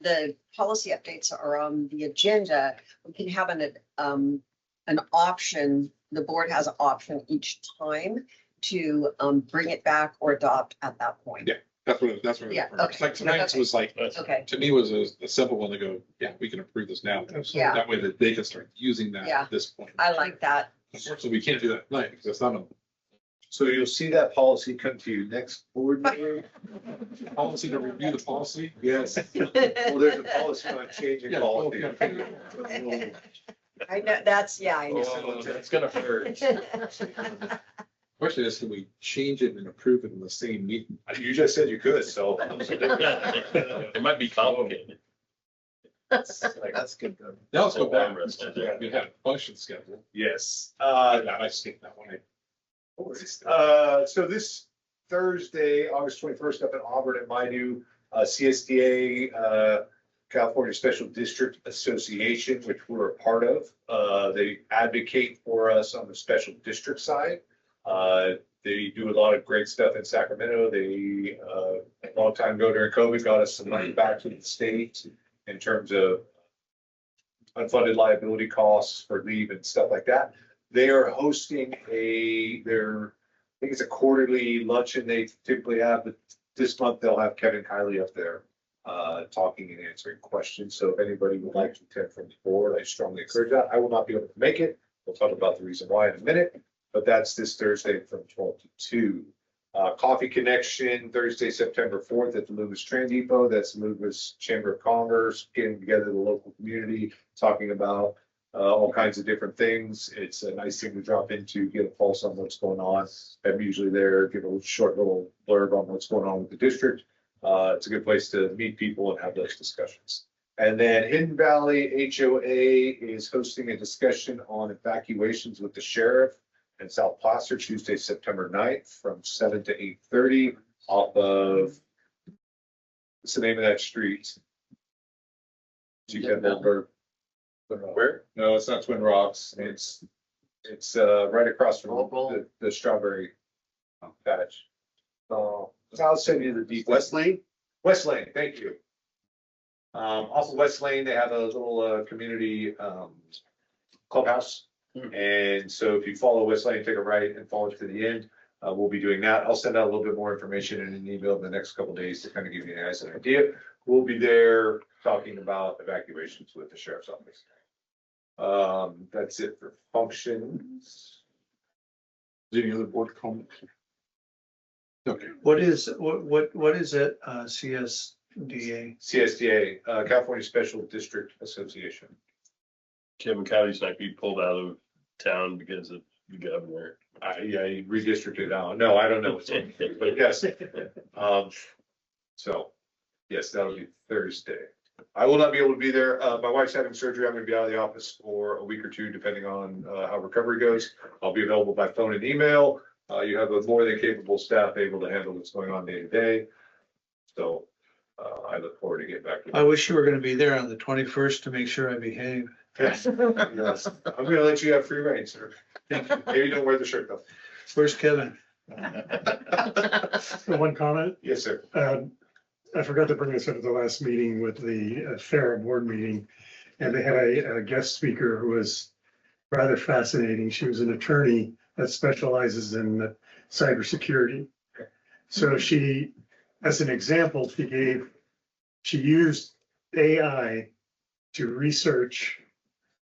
the policy updates are on the agenda, we can have an option. The board has an option each time to bring it back or adopt at that point. Yeah, that's what. Yeah, It's like tonight's was like, Okay, to me was a simple one to go, yeah, we can approve this now. Yeah. That way that they can start using that Yeah. at this point. I like that. Unfortunately, we can't do that tonight because that's not a So you'll see that policy come to you next board meeting? policy to review the policy. Yes. Well, there's a policy on changing Yeah, policy. well, yeah. I know, that's, yeah, I know. Oh, it's gonna hurt. Question is, can we change it and approve it in the same meeting? You just said you could, so. It might be complicated. That's good. Though. Now let's go back. Armrest. We have a function schedule. Yes. I skipped that one. So this Thursday, August 21st, up in Auburn at my new CSDA, California Special District Association, which we're a part of. They advocate for us on the special district side. They do a lot of great stuff in Sacramento. They, a long time ago during COVID, got us some money back to the state in terms of unfunded liability costs for leave and stuff like that. They are hosting I think it's a quarterly luncheon they typically have, but this month they'll have Kevin Kiley up there talking and answering questions. So if anybody would like to attend from the board, I strongly encourage that. I will not be able to make it. We'll talk about the reason why in a minute, but that's this Thursday from 12 to 2. Coffee Connection, Thursday, September 4th at the Lewis Train Depot. That's the Lewis Chamber of Commerce, getting together the local community, talking about all kinds of different things. It's a nice thing to drop into, get a pulse on what's going on. I'm usually there, give a short little blurb on what's going on with the district. It's a good place to meet people and have those discussions. And then Hidden Valley HOA is hosting a discussion on evacuations with the sheriff in South Placer, Tuesday, September 9th from 7 to 8:30 off of, what's the name of that street? Where? No, it's not Twin Rocks. It's right across from the strawberry patch. I'll send you the details. West Lane? West Lane, thank you. Off of West Lane, they have a little community clubhouse. And so if you follow West Lane, take a right and follow it to the end, we'll be doing that. I'll send out a little bit more information in an email in the next couple of days to kind of give you guys an idea. We'll be there talking about evacuations with the sheriff's office. That's it for functions. Any other board comments? Okay. What is it, CSDA? CSDA, California Special District Association. Kevin County's might be pulled out of town because of the governor. I redistricted out. No, I don't know what's going on, but yes. So, yes, that'll be Thursday. I will not be able to be there. My wife's having surgery. I'm gonna be out of the office for a week or two, depending on how recovery goes. I'll be available by phone and email. You have a more than capable staff able to handle what's going on day to day. So, I look forward to getting back to you. I wish you were gonna be there on the 21st to make sure I behave. Yes. Yes. I'm gonna let you have free reign, sir. Maybe don't wear the shirt though. Where's Kevin? One comment. Yes, sir. I forgot to bring this up at the last meeting with the FARA board meeting. And they had a guest speaker who was rather fascinating. She was an attorney that specializes in cybersecurity. So she, as an example, she used AI to research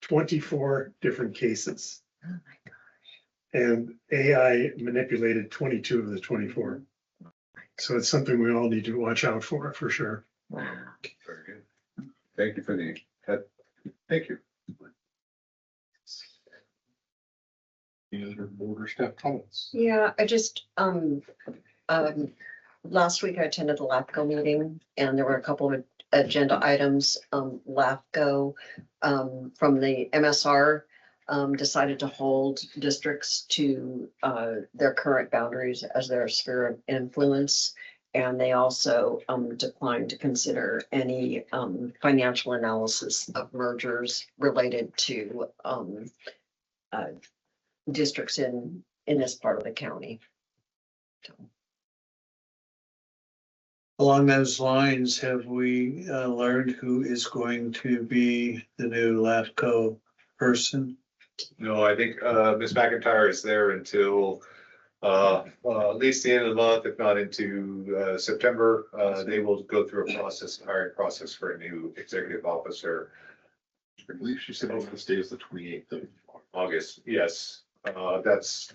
24 different cases. Oh my gosh. And AI manipulated 22 of the 24. So it's something we all need to watch out for sure. Wow. Very good. Thank you for the, thank you. Any other board or staff comments? Yeah, I just, last week I attended the LAFCO meeting and there were a couple of agenda items. LAFCO, from the MSR, decided to hold districts to their current boundaries as their sphere of influence. And they also declined to consider any financial analysis of mergers related to districts in this part of the county. Along those lines, have we learned who is going to be the new LAFCO person? No, I think Ms. McIntyre is there until at least the end of the month, if not into September. They will go through a process, a hiring process for a new executive officer. I believe she said over this day is the 28th of August. Yes, that's.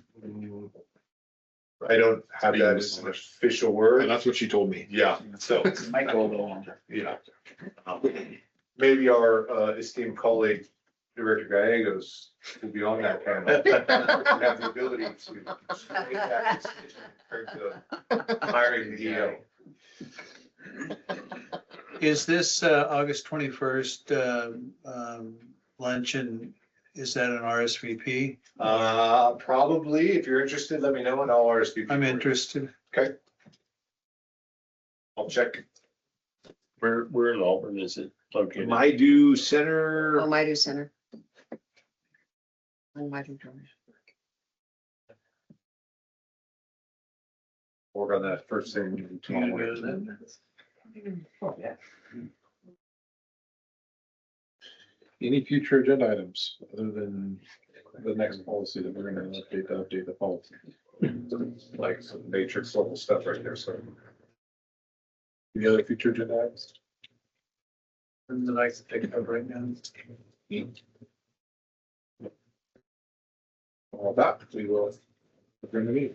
I don't have that as an official word. And that's what she told me. Yeah, so. Might go a little longer. Yeah. Maybe our esteemed colleague, Director Gallegos will be on that panel. Have the ability to make that decision in terms of hiring the EO. Is this August 21st luncheon, is that an RSVP? Probably, if you're interested, let me know and I'll RSVP. I'm for you. interested. Okay. I'll check. Where in Auburn is it located? Maidu Center. Oh, Maidu Center. On Maidu Drive. Work on that first thing You tomorrow gonna go to morning. that? Oh, yeah. Any future agenda items other than the next policy that we're gonna update the policy? Like some matrix level stuff right there, so. Any other future agenda items? That I can pick up right now. All that, we will. Bring the meeting.